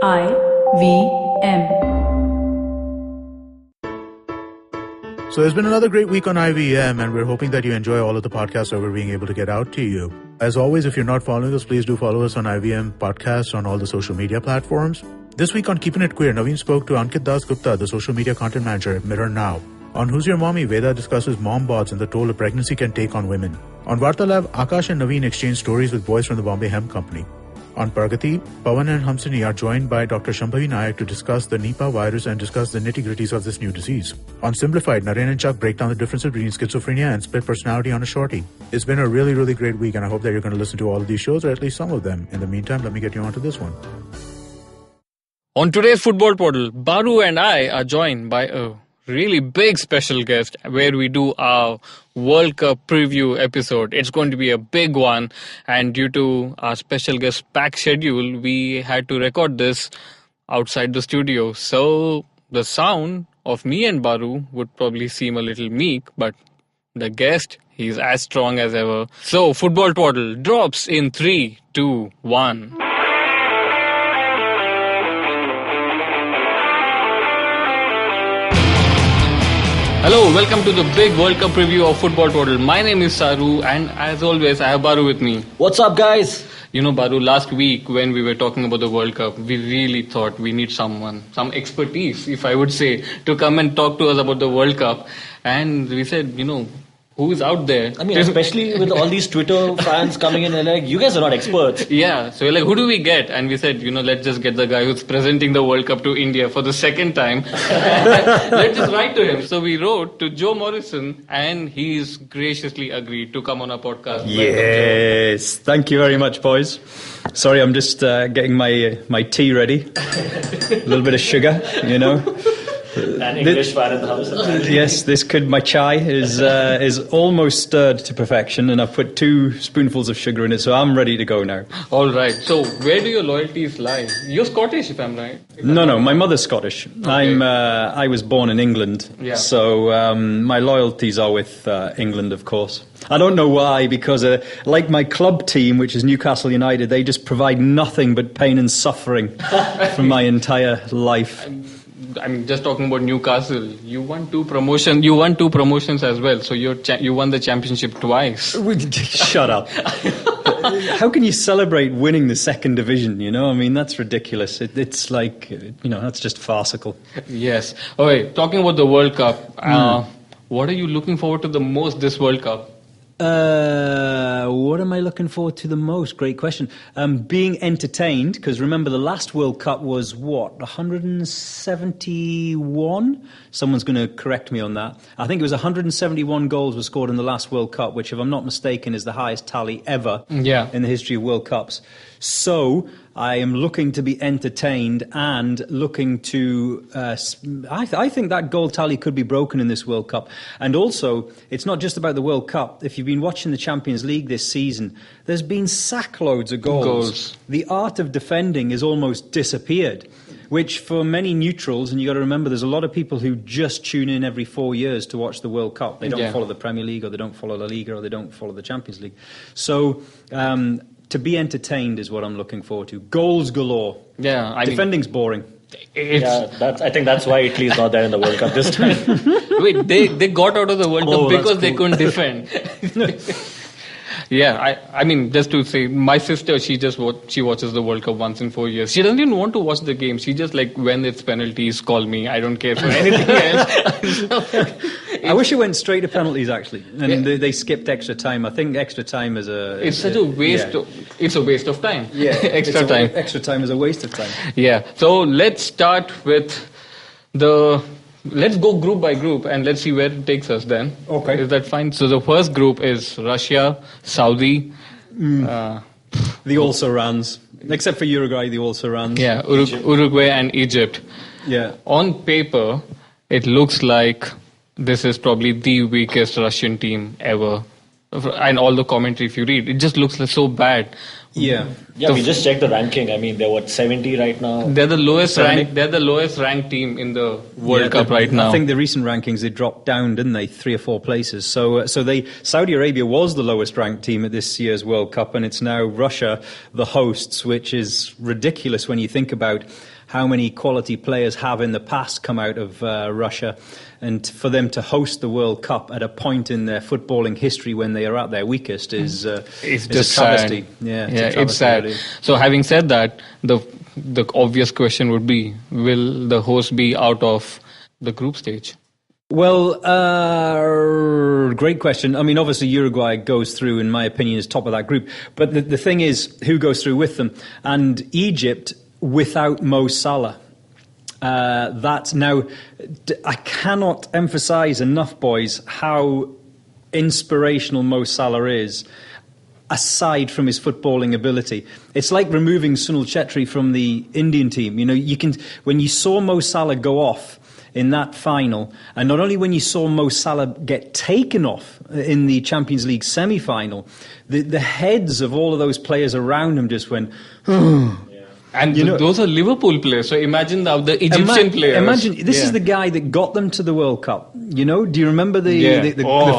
IVM. So there's been another great week on IVM, and we're hoping that you enjoy all of the podcasts that we're being able to get out to you. As always, if you're not following us, please do follow us on IVM Podcasts on all the social media platforms. This week on Keeping It Queer, Naveen spoke to Ankit Das Gupta, the social media content manager at Mirror Now. On Who's Your Mommy, Veda discusses mom bods and the toll a pregnancy can take on women. On Vartalav, Akash and Naveen exchange stories with boys from the Bombay Hemp Company. On Pragati, Pawan and Hamsini are joined by Dr. Shambhavi Nayak to discuss the Nipah virus and discuss the nitty-gritties of this new disease. On Simplified, Naren and Chuck break down the differences between schizophrenia and split personality on a shorty. It's been a really, really great week, and I hope that you're going to listen to all of these shows, or at least some of them. In the meantime, let me get you onto this one. On today's Football Twaddle, Baru and I are joined by a really big special guest where we do our World Cup preview episode. It's going to be a big one, and due to our special guest packed schedule, we had to record this outside the studio. So the sound of me and Baru would probably seem a little meek, but the guest, he's as strong as ever. So Football Twaddle drops in 3, 2, 1. Hello, welcome to the big World Cup preview of Football Twaddle. My name is Saru, and as always, I have Baru with me. What's up, guys? You know, Baru, last week when we were talking about the World Cup, we really thought we need someone, some expertise, if I would say, to come and talk to us about the World Cup. And we said, you know, who is out there? I mean, especially with all these Twitter fans coming in and like, you guys are not experts. Yeah, so we're like, who do we get? And we said, you know, let's just get the guy who's presenting the World Cup to India for the second time. Let's just write to him. So we wrote to Joe Morrison, and he's graciously agreed to come on our podcast. Yes, thank you very much, boys. Sorry, I'm just getting my tea ready. A little bit of sugar, you know. An English fan in the house. Yes, my chai is almost stirred to perfection, and I've put 2 spoonfuls of sugar in it, so I'm ready to go now. All right. So where do your loyalties lie? You're Scottish, if I'm right. No, my mother's Scottish. Okay. I was born in England, so my loyalties are with England, of course. I don't know why, because like my club team, which is Newcastle United, they just provide nothing but pain and suffering from my entire life. I'm just talking about Newcastle. You won 2 promotions. You won 2 promotions as well. So you won the championship twice. Shut up. How can you celebrate winning the 2nd division? You know, I mean, that's ridiculous. It's like, you know, that's just farcical. Yes. Okay, talking about the World Cup, what are you looking forward to the most this World Cup? What am I looking forward to the most? Great question. Being entertained, because remember the last World Cup was what, 171? Someone's going to correct me on that. I think it was 171 goals were scored in the last World Cup, which, if I'm not mistaken, is the highest tally ever in the history of World Cups. So I am looking to be entertained and looking to... I think that goal tally could be broken in this World Cup. And also, it's not just about the World Cup. If you've been watching the Champions League this season, there's been sackloads of goals. The art of defending has almost disappeared, which for many neutrals, and you got to remember there's a lot of people who just tune in every 4 years to watch the World Cup. They don't follow the Premier League, or they don't follow La Liga, or they don't follow the Champions League. So... to be entertained is what I'm looking forward to. Goals galore. Yeah, defending's boring. I think that's why Italy's not there in the World Cup this time. Wait, they got out of the World Cup because they couldn't defend. Yeah, I mean, just to say, my sister, she watches the World Cup once in 4 years. She doesn't even want to watch the game. She just, like, when it's penalties, call me. I don't care for anything else. I wish it went straight to penalties, actually, and they skipped extra time. I think extra time is it's such a waste. It's a waste of time. Yeah, extra time. Extra time is a waste of time. Yeah. So let's start with let's go group by group and let's see where it takes us then. Okay. Is that fine? So the first group is Russia, Saudi. The also-rans. Except for Uruguay, the also-rans. Yeah, Uruguay and Egypt. Yeah. On paper, it looks like this is probably the weakest Russian team ever. And all the commentary, if you read, it just looks so bad. Yeah. Yeah, we just checked the ranking. I mean, they're 70 right now. They're the lowest ranked. They're the lowest ranked team in the World Cup right now. I think the recent rankings they dropped down, didn't they? 3 or 4 places. So Saudi Arabia was the lowest ranked team at this year's World Cup, and it's now Russia, the hosts, which is ridiculous when you think about how many quality players have in the past come out of Russia. And for them to host the World Cup at a point in their footballing history when they are at their weakest is a travesty. Sad. It's sad. Really. So having said that, the obvious question would be, will the host be out of the group stage? Well, great question. I mean, obviously Uruguay goes through, in my opinion, is top of that group. But the thing is, who goes through with them? And Egypt without Mo Salah. That's now, I cannot emphasize enough, boys, how inspirational Mo Salah is, aside from his footballing ability. It's like removing Sunil Chetri from the Indian team. You know, when you saw Mo Salah go off in that final, and not only when you saw Mo Salah get taken off in the Champions League semi-final, the heads of all of those players around him just went, And those are Liverpool players. So imagine the Egyptian players. Imagine this is the guy that got them to the World Cup. You know, do you remember the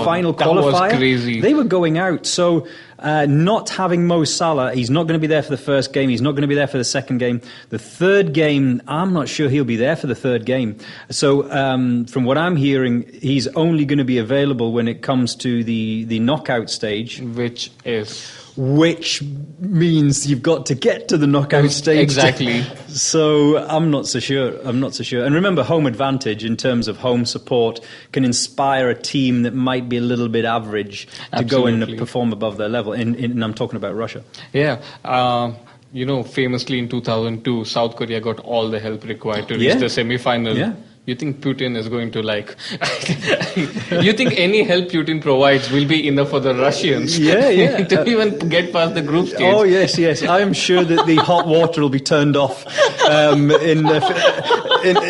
final qualifier? That was crazy. They were going out. So not having Mo Salah, he's not going to be there for the first game. He's not going to be there for the second game. The third game, I'm not sure he'll be there for the third game. So from what I'm hearing, he's only going to be available when it comes to the knockout stage, which means you've got to get to the knockout stage. Exactly. So I'm not so sure. And remember, home advantage in terms of home support can inspire a team that might be a little bit average to go and perform above their level. And I'm talking about Russia. Yeah. Famously in 2002, South Korea got all the help required to reach the semi-final. Yeah. You think Putin is going to you think any help Putin provides will be enough for the Russians to even get past the group stage? Oh, yes. I am sure that the hot water will be turned off in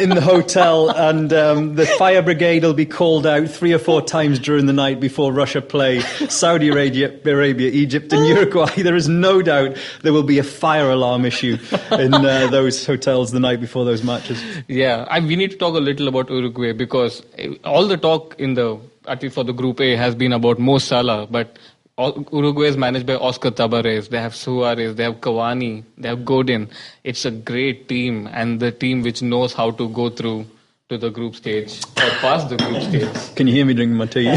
the hotel, and the fire brigade will be called out 3 or 4 times during the night before Russia play Saudi Arabia, Egypt and Uruguay. There is no doubt there will be a fire alarm issue in those hotels the night before those matches. Yeah, we need to talk a little about Uruguay, because all the talk at least for the Group A, has been about Mo Salah, but Uruguay is managed by Oscar Tabarez. They have Suarez, they have Cavani, they have Godin. It's a great team, and the team which knows how to go through to the group stage or past the group stage. Can you hear me drinking my tea?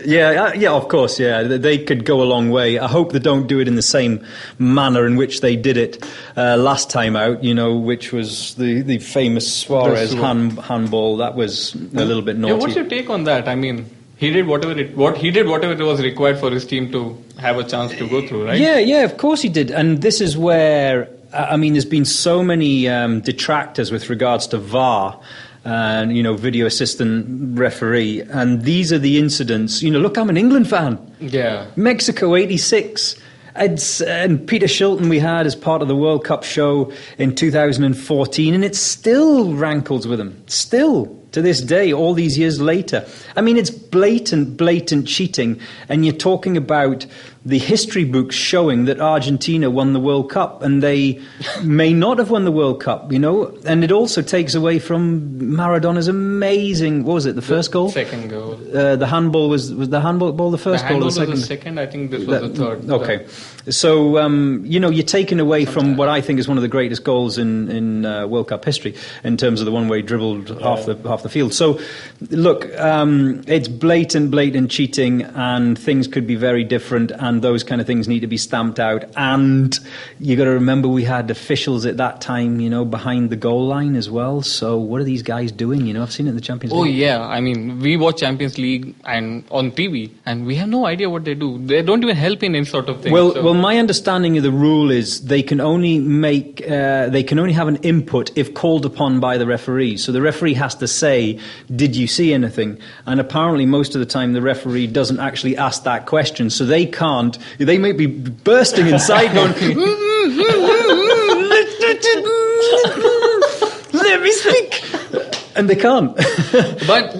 Yeah, of course, yeah. They could go a long way. I hope they don't do it in the same manner in which they did it last time out, which was the famous Suarez handball. That was a little bit naughty. Yeah, what's your take on that? I mean, he did whatever it was required for his team to have a chance to go through, right? Yeah, of course he did. And this is where, there's been so many detractors with regards to VAR. And video assistant referee, and these are the incidents. Look, I'm an England fan. Yeah, Mexico '86. And Peter Shilton we had as part of the World Cup show in 2014, and it still rankles with him. Still to this day, all these years later. I mean, it's blatant cheating, and you're talking about the history books showing that Argentina won the World Cup, and they may not have won the World Cup, and it also takes away from Maradona's amazing, what was it, the first goal? Second goal. The handball was the handball the first goal or the second? Was the second, I think this was the third. Okay. So, you're taking away from what I think is one of the greatest goals in World Cup history, in terms of the one where he dribbled half the field. So, look, it's blatant cheating, and things could be very different, and those kind of things need to be stamped out. And you got to remember, we had officials at that time, behind the goal line as well. So what are these guys doing? I've seen it in the Champions League. Oh yeah, I mean, we watch Champions League and on TV, and we have no idea what they do. They don't even help in any sort of thing. Well, my understanding of the rule is they can only have an input if called upon by the referee. So the referee has to say, "Did you see anything?" And apparently, most of the time, the referee doesn't actually ask that question, so they can't. They might be bursting inside, going, "Let me speak," and they can't. But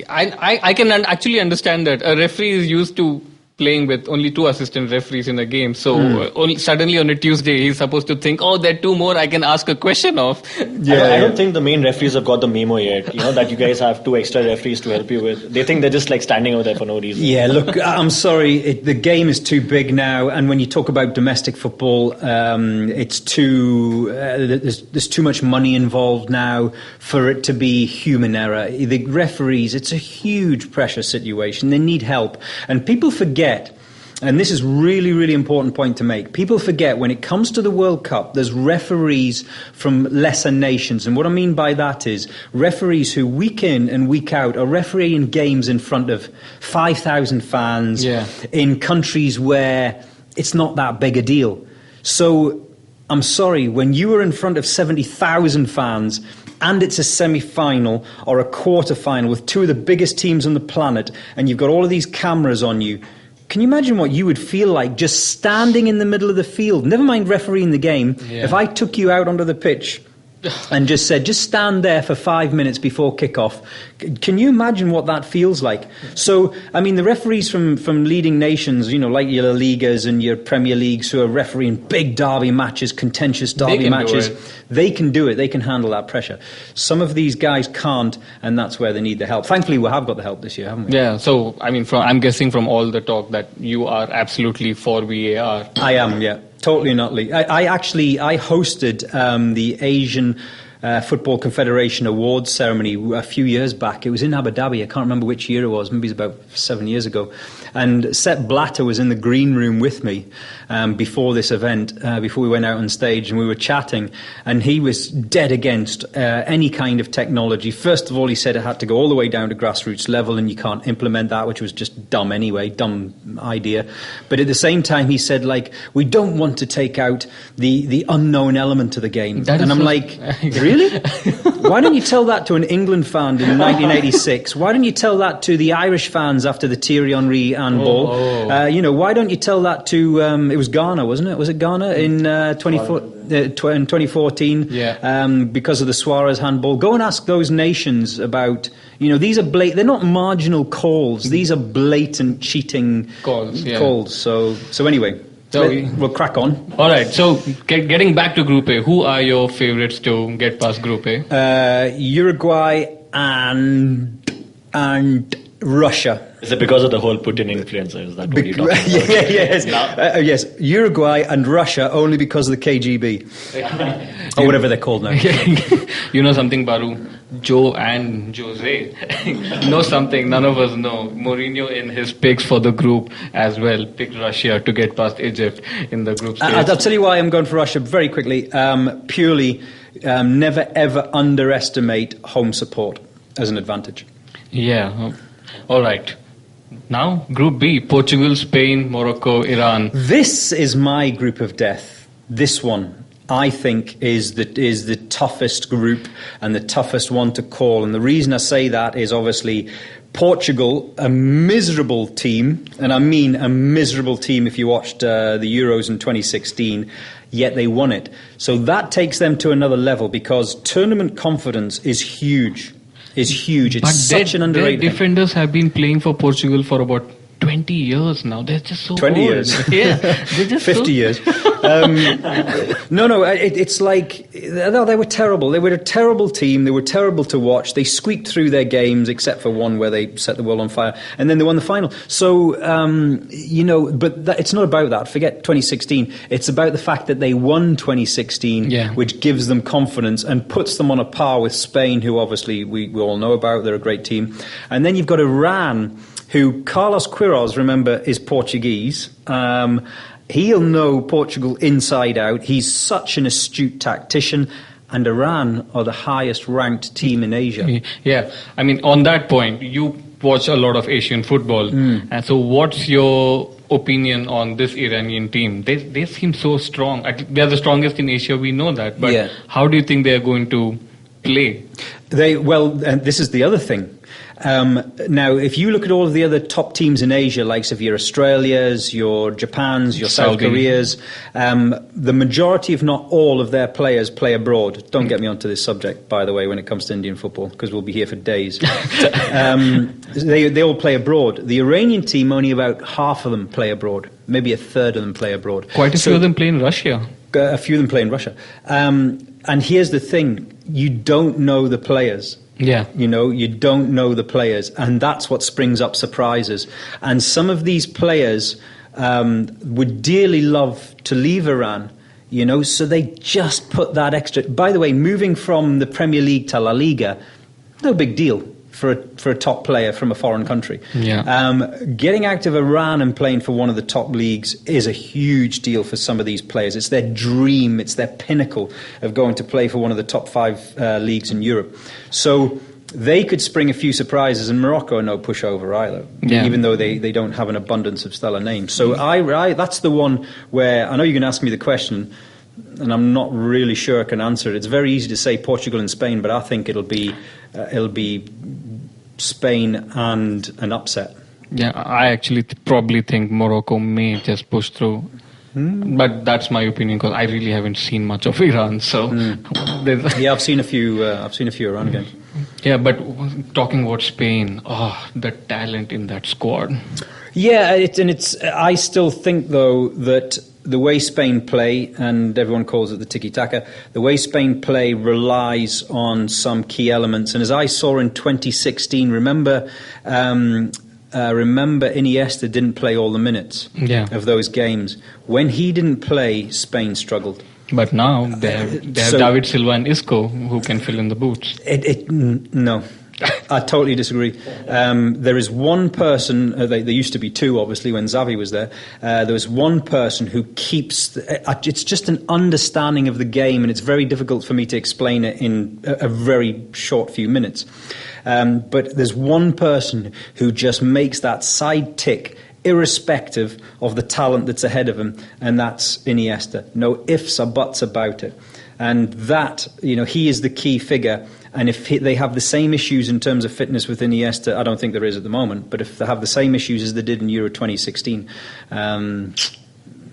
I can actually understand that a referee is used to playing with only 2 assistant referees in a game. So suddenly on a Tuesday, he's supposed to think, oh, there are 2 more I can ask a question of. I don't think the main referees have got the memo yet, that you guys have 2 extra referees to help you with. They think they're just like standing over there for no reason. Yeah, look, I'm sorry, the game is too big now, and when you talk about domestic football, it's there's too much money involved now for it to be human error. The referees, it's a huge pressure situation. They need help, and people forget. And this is really, really important point to make. People forget when it comes to the World Cup, there's referees from lesser nations. And what I mean by that is referees who week in and week out are refereeing games in front of 5,000 fans in countries where it's not that big a deal. So I'm sorry, when you are in front of 70,000 fans and it's a semi-final or a quarter-final with 2 of the biggest teams on the planet and you've got all of these cameras on you, can you imagine what you would feel like just standing in the middle of the field? Never mind refereeing the game. Yeah. If I took you out onto the pitch and just said, just stand there for 5 minutes before kickoff, can you imagine what that feels like? So, I mean, the referees from leading nations, like your La Ligas and your Premier Leagues who are refereeing big derby matches, contentious derby matches, they can do it. They can handle that pressure. Some of these guys can't, and that's where they need the help. Thankfully, we have got the help this year, haven't we? Yeah, so, I mean, I'm guessing from all the talk that you are absolutely for VAR. I am, yeah. Totally and utterly. I hosted the Asian Football Confederation Awards ceremony a few years back. It was in Abu Dhabi. I can't remember which year it was. Maybe it was about 7 years ago. And Sepp Blatter was in the green room with me before this event, before we went out on stage, and we were chatting. And he was dead against any kind of technology. First of all, he said it had to go all the way down to grassroots level, and you can't implement that, which was just dumb anyway, dumb idea. But at the same time, he said, we don't want to take out the unknown element to the game. And I'm like, really? Why don't you tell that to an England fan in 1986? Why don't you tell that to the Irish fans after the Thierry Henry handball? Why don't you tell that to it was Ghana, wasn't it? Was it Ghana in 2014? Yeah. Because of the Suarez handball. Go and ask those nations about. These are they're not marginal calls. These are blatant cheating calls. So anyway. So we'll crack on. All right. So getting back to Group A, who are your favourites to get past Group A? Uruguay and Russia. Is it because of the whole Putin influence? Is that what you're talking about? Yes. Yes. Uruguay and Russia only because of the KGB. Or whatever they're called now. You know something, Baru? Joe and Jose know something none of us know. Mourinho in his picks for the group as well picked Russia to get past Egypt in the group stage. I'll tell you why I'm going for Russia very quickly. Purely, never ever underestimate home support as an advantage. Yeah. All right. Now, Group B, Portugal, Spain, Morocco, Iran. This is my group of death. This one, I think, is the toughest group and the toughest one to call. And the reason I say that is obviously Portugal, a miserable team, and I mean a miserable team if you watched the Euros in 2016, yet they won it. So that takes them to another level because tournament confidence is huge. It's such an underrated their defenders have been playing for Portugal for about 20 years now. They're just so 20 old. years. Yeah. They're just 50 years. It's like they were terrible. They were a terrible team. They were terrible to watch. They squeaked through their games except for one where they set the world on fire. And then they won the final. So, it's not about that. Forget 2016. It's about the fact that they won 2016, which gives them confidence and puts them on a par with Spain, who obviously we all know about. They're a great team. And then you've got Iran, who Carlos Queiroz, remember, is Portuguese. He'll know Portugal inside out. He's such an astute tactician. And Iran are the highest ranked team in Asia. Yeah. I mean, on that point, you watch a lot of Asian football. And so what's your opinion on this Iranian team? They seem so strong. They're the strongest in Asia, we know that. But how do you think they're going to play? And this is the other thing. Now, if you look at all of the other top teams in Asia, like of your Australias, your Japans, your South Koreas, the majority, if not all, of their players play abroad. Don't get me onto this subject, by the way, when it comes to Indian football, because we'll be here for days. They all play abroad. The Iranian team, only about half of them play abroad. Maybe a third of them play abroad. Quite a few of them play in Russia. A few of them play in Russia. And here's the thing. You don't know the players. Yeah. You don't know the players. And that's what springs up surprises. And some of these players would dearly love to leave Iran, so they just put that extra. By the way, moving from the Premier League to La Liga, no big deal for a top player from a foreign country. Yeah. Getting out of Iran and playing for one of the top leagues is a huge deal for some of these players. It's their dream, it's their pinnacle of going to play for one of the top 5 leagues in Europe. So they could spring a few surprises, and Morocco are no pushover either, even though they don't have an abundance of stellar names. So I that's the one where I know you're going to ask me the question, and I'm not really sure I can answer it. It's very easy to say Portugal and Spain, but I think it'll be Spain and an upset. Yeah, I actually probably think Morocco may just push through. But that's my opinion, because I really haven't seen much of Iran. So I've seen a few Iran games. Yeah, but talking about Spain, the talent in that squad. Yeah, I still think though that the way Spain play, and everyone calls it the tiki-taka, the way Spain play relies on some key elements. And as I saw in 2016, remember Iniesta didn't play all the minutes of those games. When he didn't play, Spain struggled. But now they have David Silva and Isco who can fill in the boots. No. I totally disagree. There is one person, there used to be two, obviously, when Xavi was there. There was one person who keeps... it's just an understanding of the game, and it's very difficult for me to explain it in a very short few minutes. But there's one person who just makes that side tick irrespective of the talent that's ahead of him, and that's Iniesta. No ifs or buts about it. And that, he is the key figure. And if they have the same issues in terms of fitness with Iniesta, I don't think there is at the moment, but if they have the same issues as they did in Euro 2016,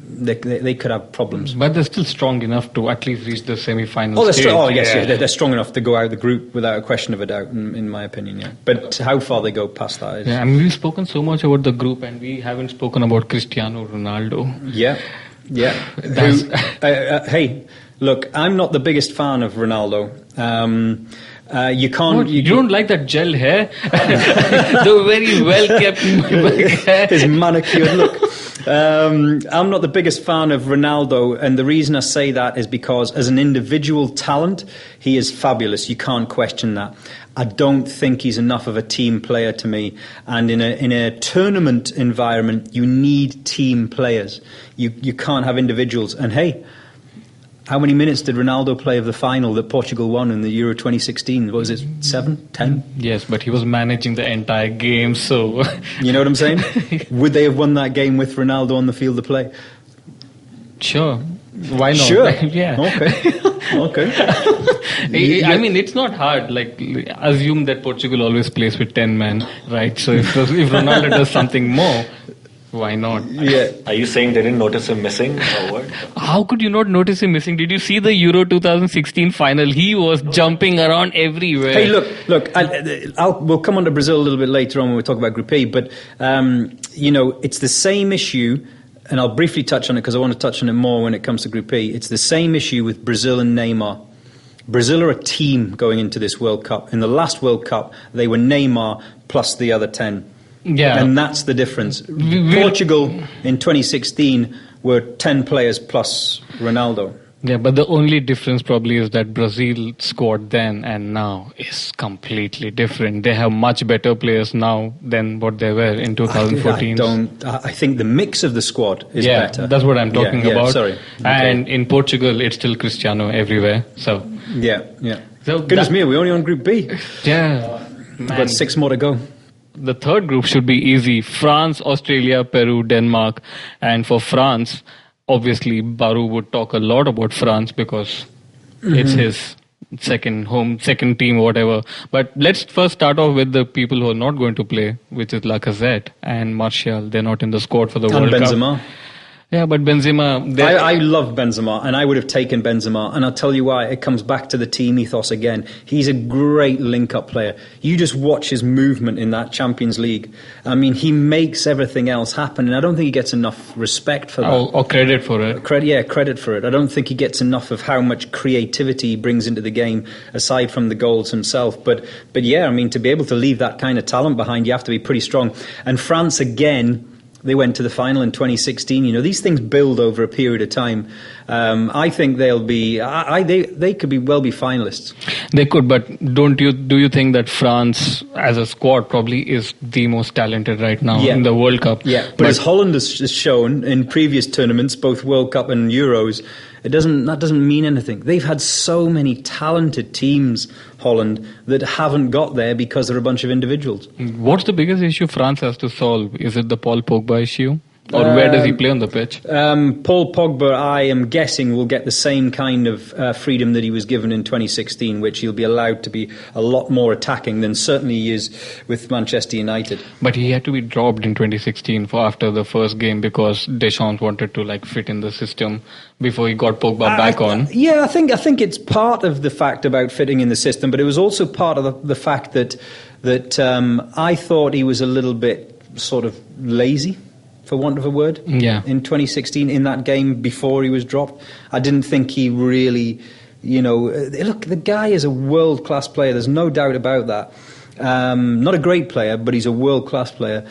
they could have problems. But they're still strong enough to at least reach the semi-final stage. They're strong enough to go out of the group without a question of a doubt, in my opinion, yeah. But how far they go past that is... Yeah, we've spoken so much about the group, and we haven't spoken about Cristiano Ronaldo. Yeah. Hey, look, I'm not the biggest fan of Ronaldo. You can't. What, you don't like that gel hair? The very well kept hair. His manicured look. I'm not the biggest fan of Ronaldo, and the reason I say that is because as an individual talent, he is fabulous. You can't question that. I don't think he's enough of a team player to me. And in a tournament environment, you need team players. You can't have individuals. And hey, how many minutes did Ronaldo play of the final that Portugal won in the Euro 2016? What was it, 7, 10? Yes, but he was managing the entire game, so... You know what I'm saying? Would they have won that game with Ronaldo on the field of play? Sure. Why not? Sure. Yeah. Okay. I mean, it's not hard. Like, assume that Portugal always plays with 10 men, right? So if Ronaldo does something more... Why not? Yeah. Are you saying they didn't notice him missing or what? How could you not notice him missing? Did you see the Euro 2016 final? He was jumping around everywhere. Hey, look. We'll come on to Brazil a little bit later on when we talk about Group A. But, it's the same issue, and I'll briefly touch on it because I want to touch on it more when it comes to Group A. It's the same issue with Brazil and Neymar. Brazil are a team going into this World Cup. In the last World Cup, they were Neymar plus the other 10. Yeah. And that's the difference. Portugal in 2016 were 10 players plus Ronaldo. Yeah, but the only difference probably is that Brazil squad then and now is completely different. They have much better players now than what they were in 2014. I think the mix of the squad is better. That's what I'm talking about. Sorry. And in Portugal, it's still Cristiano everywhere. So Yeah. So Goodness me, we're only on Group B. Yeah. We've got 6 more to go. The third group should be easy. France, Australia, Peru, Denmark. And for France, obviously, Baru would talk a lot about France because it's his second team, whatever. But let's first start off with the people who are not going to play, which is Lacazette and Martial. They're not in the squad for the World Cup. And Benzema. Yeah, but Benzema... I love Benzema, and I would have taken Benzema, and I'll tell you why. It comes back to the team ethos again. He's a great link-up player. You just watch his movement in that Champions League. I mean, he makes everything else happen, and I don't think he gets enough respect for that. Or credit for it. Credit for it. I don't think he gets enough of how much creativity he brings into the game, aside from the goals himself. But yeah, I mean, to be able to leave that kind of talent behind, you have to be pretty strong. And France, again... They went to the final in 2016. You know, these things build over a period of time. I think they'll be. They could well be finalists. They could, but do you think that France, as a squad, probably is the most talented right now in the World Cup? Yeah, but as Holland has shown in previous tournaments, both World Cup and Euros, that doesn't mean anything. They've had so many talented teams, Holland, that haven't got there because they're a bunch of individuals. What's the biggest issue France has to solve? Is it the Paul Pogba issue? Or where does he play on the pitch? Paul Pogba, I am guessing, will get the same kind of freedom that he was given in 2016, which he'll be allowed to be a lot more attacking than certainly he is with Manchester United. But he had to be dropped in 2016 after the first game because Deschamps wanted to like fit in the system before he got Pogba back on. Yeah, I think it's part of the fact about fitting in the system, but it was also part of the fact that I thought he was a little bit sort of lazy, for want of a word, in 2016 in that game before he was dropped. I didn't think he really, look, the guy is a world-class player, there's no doubt about that. Not a great player, but he's a world-class player.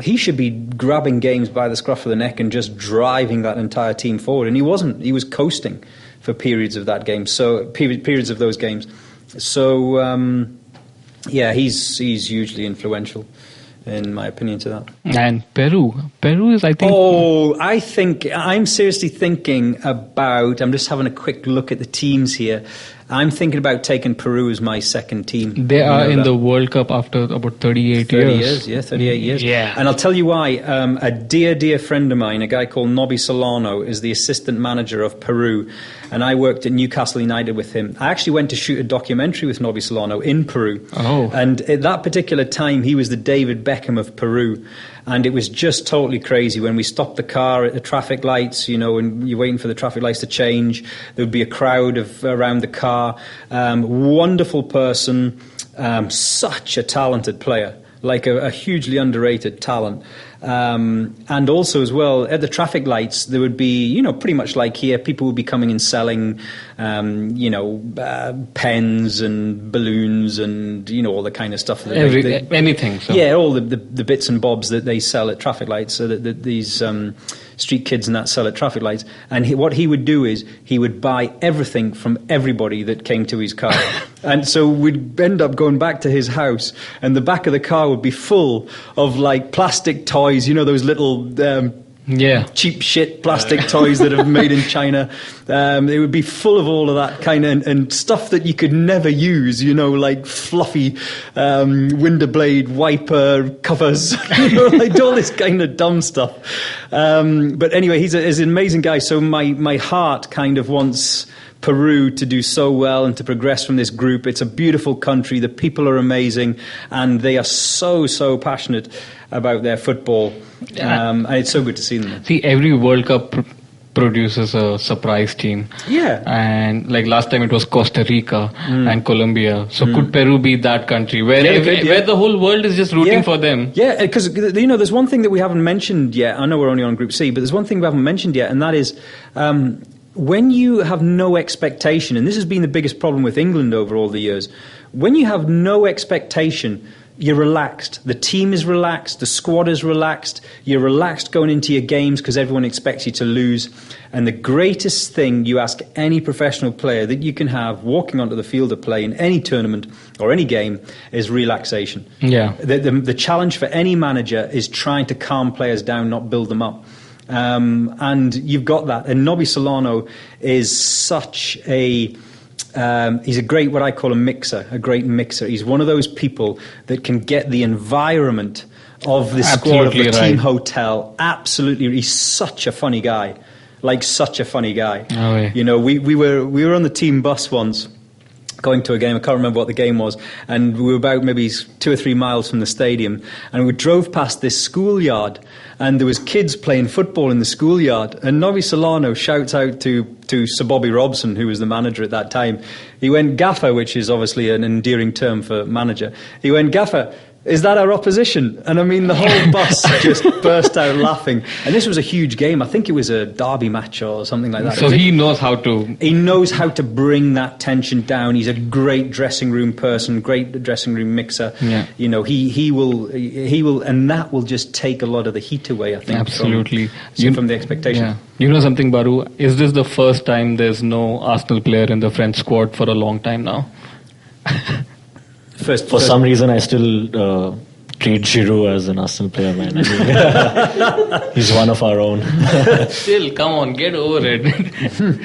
He should be grabbing games by the scruff of the neck and just driving that entire team forward, and he wasn't. He was coasting for periods of that game, so periods of those games. So, he's hugely influential, in my opinion, to that. And Peru is, I think... I'm seriously thinking about... I'm just having a quick look at the teams here. I'm thinking about taking Peru as my second team. They are in the World Cup after about 38 years. 38 years. Yeah. And I'll tell you why. A dear friend of mine, a guy called Nobby Solano, is the assistant manager of Peru. And I worked at Newcastle United with him. I actually went to shoot a documentary with Nobby Solano in Peru. Oh. And at that particular time, he was the David Beckham of Peru. And it was just totally crazy when we stopped the car at the traffic lights, when you're waiting for the traffic lights to change. There would be a crowd around the car. Wonderful person, such a talented player, like a hugely underrated talent. And also as well, at the traffic lights, there would be, pretty much like here, people would be coming and selling, pens and balloons and, all the kind of stuff. Anything. So. Yeah, all the bits and bobs that they sell at traffic lights, so that these street kids and that sell at traffic lights. And what he would do is he would buy everything from everybody that came to his car. And so we'd end up going back to his house, and the back of the car would be full of like plastic toys, those little cheap shit plastic toys that are made in China. It would be full of all of that kind of and stuff that you could never use, like fluffy window blade wiper covers, like all this kind of dumb stuff. But anyway, he's an amazing guy. So my heart kind of wants Peru to do so well and to progress from this group. It's a beautiful country. The people are amazing, and they are so passionate about their football. And it's so good to see them. See, every World Cup produces a surprise team. Yeah. And like last time it was Costa Rica and Colombia. So could Peru be that country where the whole world is just rooting for them? Yeah, because there's one thing that we haven't mentioned yet. I know we're only on Group C, but there's one thing we haven't mentioned yet, and that is when you have no expectation, and this has been the biggest problem with England over all the years, when you have no expectation, you're relaxed. The team is relaxed. The squad is relaxed. You're relaxed going into your games because everyone expects you to lose. And the greatest thing you ask any professional player that you can have walking onto the field of play in any tournament or any game is relaxation. Yeah. The challenge for any manager is trying to calm players down, not build them up. And you've got that. And Nobby Solano is such a... he's a great, what I call a great mixer. He's one of those people that can get the environment of the squad of the team hotel. Absolutely. He's such a funny guy. Oh, yeah. We were on the team bus once, going to a game. I can't remember what the game was. And we were about maybe 2 or 3 miles from the stadium. And we drove past this schoolyard. And there was kids playing football in the schoolyard. And Novi Solano shouts out to Sir Bobby Robson, who was the manager at that time. He went, "Gaffer," which is obviously an endearing term for manager. He went, "Gaffer, is that our opposition?" And I mean, the whole bus just burst out laughing. And this was a huge game. I think it was a derby match or something like that. So he knows how to... He knows how to bring that tension down. He's a great dressing room person, great dressing room mixer. Yeah. You know, he will, and that will just take a lot of the heat away, I think. Absolutely. From the expectation. Yeah. You know something, Baru? Is this the first time there's no Arsenal player in the French squad for a long time now? For some reason, I still treat Giroud as an Arsenal player, man. I mean, he's one of our own. Still, come on, get over it.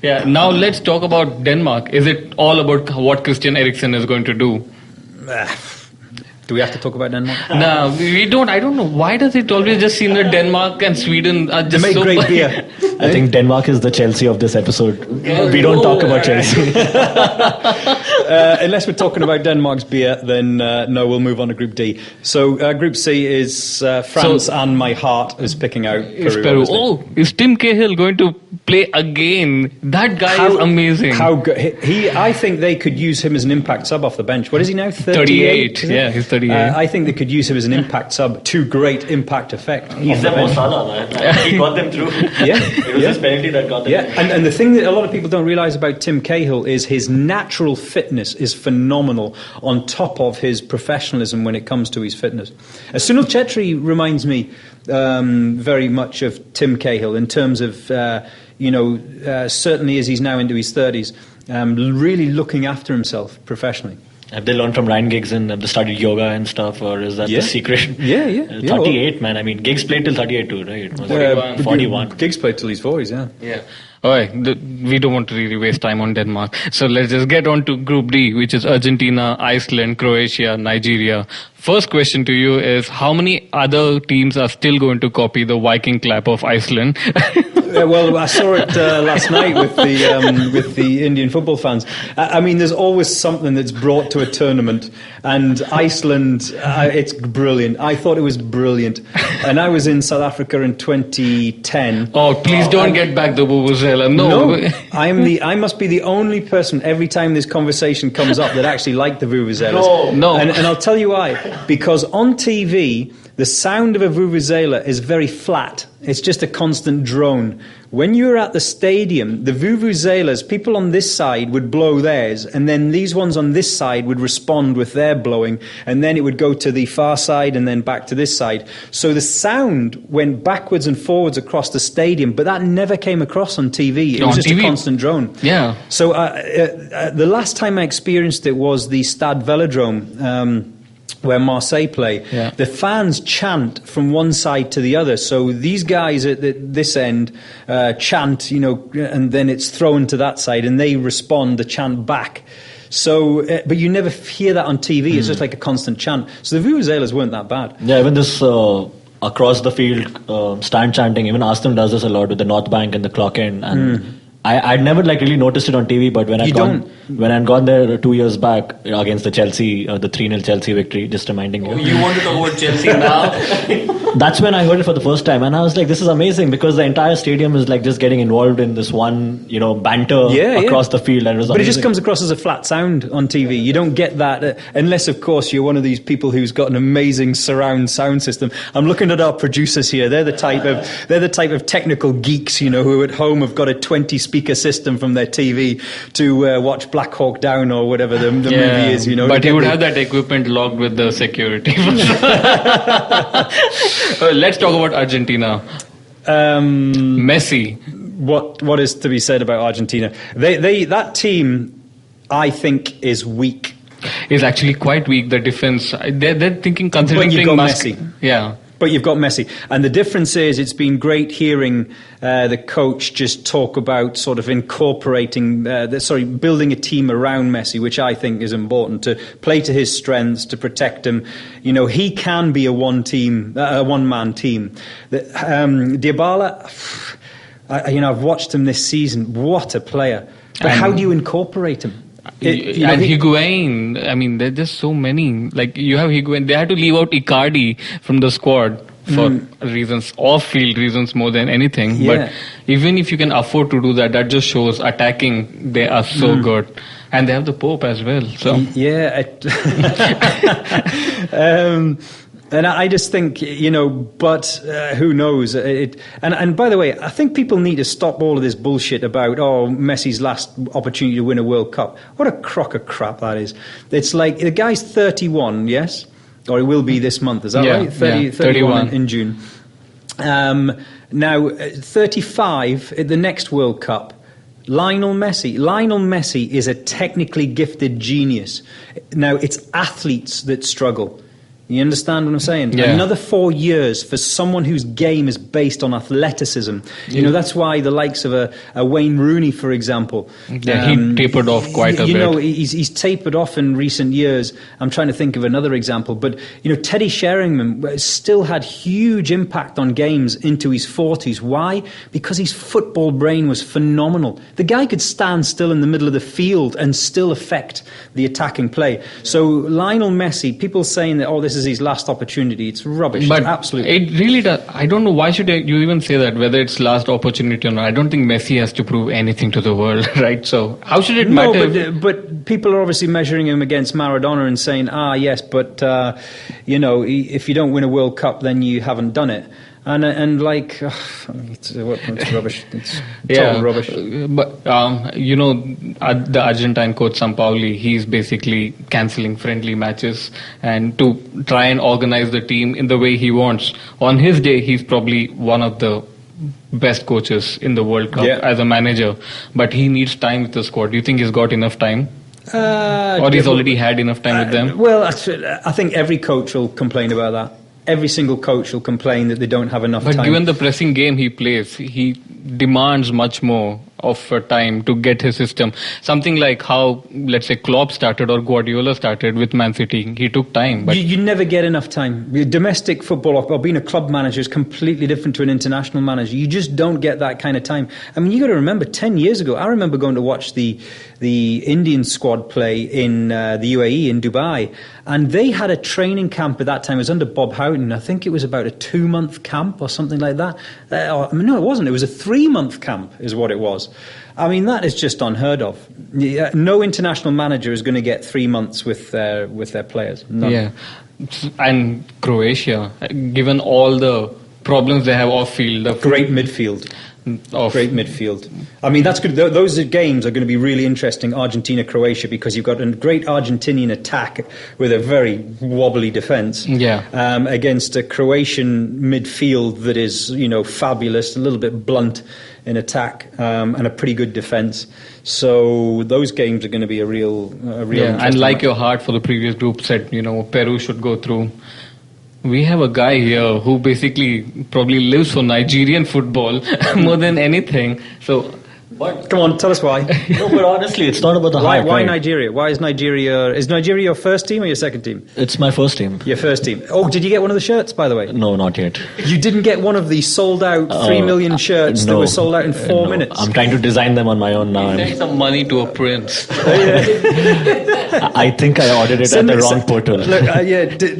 Yeah. Now let's talk about Denmark. Is it all about what Christian Eriksen is going to do? Do we have to talk about Denmark? No, we don't. I don't know. Why does it always just seem that Denmark and Sweden are just they make great beer. I think Denmark is the Chelsea of this episode. We don't talk about Chelsea. Unless we're talking about Denmark's beer, then no, we'll move on to Group D. So Group C is France, and my heart is picking out Peru. Oh, is Tim Cahill going to play again? That guy is amazing. How good. I think they could use him as an impact sub off the bench. What is he now? 38? Yeah, he's 38. I think they could use him as an impact sub to great impact effect. He's the Mo Salah, man. He got them through. Yeah. It was his penalty that got them through. And the thing that a lot of people don't realise about Tim Cahill is his natural fitness is phenomenal on top of his professionalism when it comes to his fitness. Sunil Chetri reminds me very much of Tim Cahill in terms of, certainly as he's now into his 30s, really looking after himself professionally. Have they learned from Ryan Giggs and have they started yoga and stuff, or is that the secret? Yeah. 38, man. I mean, Giggs played till 38 too, right? 41. Giggs played till his 40s, Yeah. All right, we don't want to really waste time on Denmark. So let's just get on to Group D, which is Argentina, Iceland, Croatia, Nigeria. First question to you is, how many other teams are still going to copy the Viking clap of Iceland? Well, I saw it last night with the Indian football fans. I mean, there's always something that's brought to a tournament, and Iceland, it's brilliant. I thought it was brilliant. And I was in South Africa in 2010. Oh, please don't get back the vuvuzela. No. I must be the only person every time this conversation comes up that actually liked the vuvuzelas. No. And I'll tell you why. Because on TV, the sound of a vuvuzela is very flat. It's just a constant drone. When you're at the stadium, the vuvuzelas, people on this side would blow theirs, and then these ones on this side would respond with their blowing, and then it would go to the far side and then back to this side. So the sound went backwards and forwards across the stadium, but that never came across on TV. It was just a constant drone. Yeah. So the last time I experienced it was the Stade Velodrome, where Marseille play. Yeah. The fans chant from one side to the other. So these guys at this end chant, and then it's thrown to that side, and they respond the chant back. So, but you never hear that on TV. It's just like a constant chant. So the vuvuzelas weren't that bad. Yeah, even this across the field stand chanting. Even Arsenal does this a lot with the North Bank and the clock end. And I'd never really noticed it on TV, but when I'd gone there 2 years back against the Chelsea, the 3-0 Chelsea victory, just reminding you. You want to talk about Chelsea now? That's when I heard it for the first time, and I was like, this is amazing, because the entire stadium is like just getting involved in this one, banter across the field. And it was but it just comes across as a flat sound on TV. You don't get that unless, of course, you're one of these people who's got an amazing surround sound system. I'm looking at our producers here. They're the type of technical geeks, who at home have got a 20-speaker system from their TV to watch Black Hawk Down or whatever the movie is. But you would have that equipment logged with the security. Let's talk about Argentina. Messi. What is to be said about Argentina? That team, I think, is weak. Is actually quite weak. The defense. They're thinking considering when you've got Messi. Yeah. But you've got Messi. And the difference is it's been great hearing the coach just talk about sort of incorporating, building a team around Messi, which I think is important, to play to his strengths, to protect him. He can be a one-man team. Dybala, I've watched him this season. What a player. But how do you incorporate him? Higuain. I mean, there's just so many. Like, you have Higuain. They had to leave out Icardi from the squad for reasons, off-field reasons more than anything. Yeah. But even if you can afford to do that, that just shows attacking, they are so good. And they have the Pope as well. So yeah. And I just think, but who knows? And by the way, I think people need to stop all of this bullshit about, Messi's last opportunity to win a World Cup. What a crock of crap that is. It's like, the guy's 31, yes? Or it will be this month, is that right? 31 in June. Now, 35 at the next World Cup. Lionel Messi is a technically gifted genius. Now, it's athletes that struggle. You understand what I'm saying? Yeah. Another 4 years for someone whose game is based on athleticism. That's why the likes of a Wayne Rooney, for example. Yeah, he tapered off quite a bit. He's tapered off in recent years. I'm trying to think of another example. But, Teddy Sheringham still had huge impact on games into his 40s. Why? Because his football brain was phenomenal. The guy could stand still in the middle of the field and still affect the attacking play. So Lionel Messi, people saying that, this is his last opportunity. It's rubbish. But absolutely. It really does. I don't know why should you even say that, whether it's last opportunity or not. I don't think Messi has to prove anything to the world, right? So how should it matter? No, but people are obviously measuring him against Maradona and saying, yes, but, if you don't win a World Cup, then you haven't done it. And it's rubbish. It's total rubbish. But the Argentine coach Sampaoli, he's basically cancelling friendly matches and to try and organize the team in the way he wants. On his day, he's probably one of the best coaches in the World Cup as a manager, but he needs time with the squad. Do you think he's got enough time? Or he's already had enough time with them? Well, I think every coach will complain about that. Every single coach will complain that they don't have enough time. But given the pressing game he plays, he demands much more of time to get his system. Something like how, let's say, Klopp started or Guardiola started with Man City. He took time. But you never get enough time. Domestic football or being a club manager is completely different to an international manager. You just don't get that kind of time. I mean, you got to remember, 10 years ago, I remember going to watch the Indian squad play in the UAE, in Dubai, and they had a training camp at that time. It was under Bob Houghton. I think it was about a 2-month camp or something like that. No, it wasn't. It was a 3-month camp is what it was. I mean, that is just unheard of. No international manager is going to get 3 months with their players. None. Yeah. And Croatia, given all the problems they have off-field. Great midfield. Great midfield. I mean, that's good. Those games are going to be really interesting, Argentina-Croatia, because you've got a great Argentinian attack with a very wobbly defence against a Croatian midfield that is, fabulous, a little bit blunt in attack, and a pretty good defence. So those games are going to be a real and like match. Your heart for the previous group said, Peru should go through. We have a guy here who basically probably lives for Nigerian football more than anything. So, come on, tell us why. No, but honestly, it's not about the hype. Why Nigeria? Why is Nigeria? Is Nigeria your first team or your second team? It's my first team. Your first team. Oh, did you get one of the shirts, by the way? No, not yet. You didn't get one of the sold-out 3 million shirts that were sold out in 4 minutes? I'm trying to design them on my own now. Take some money to a prince. I think I ordered it at the wrong portal. Look,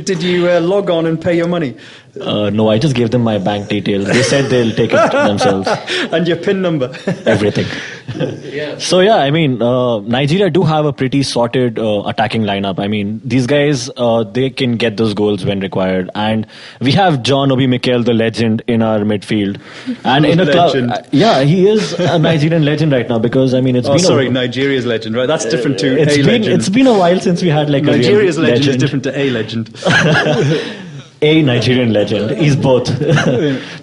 did you log on and pay your money? No, I just gave them my bank details. They said they'll take it themselves. And your PIN number. Everything. So, I mean, Nigeria do have a pretty sorted attacking lineup. I mean, these guys, they can get those goals when required. And we have John Obi Mikel, the legend, in our midfield. And in a club, he is a Nigerian legend right now because, I mean, it's been Nigeria's legend, right? That's different to a legend. It's been a while since we had like Nigeria's a legend is different to a legend. A Nigerian legend. He's both.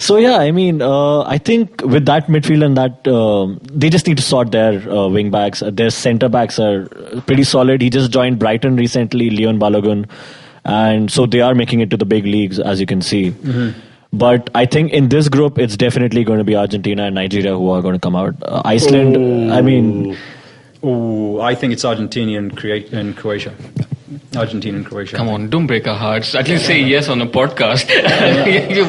So, I mean, I think with that midfield and that, they just need to sort their wing backs. Their centre backs are pretty solid. He just joined Brighton recently, Leon Balogun. And so they are making it to the big leagues, as you can see. Mm-hmm. But I think in this group, it's definitely going to be Argentina and Nigeria who are going to come out. Iceland, I mean... I think it's Argentina and Croatia. Argentina and Croatia. Come on, don't break our hearts. At least say yes on a podcast.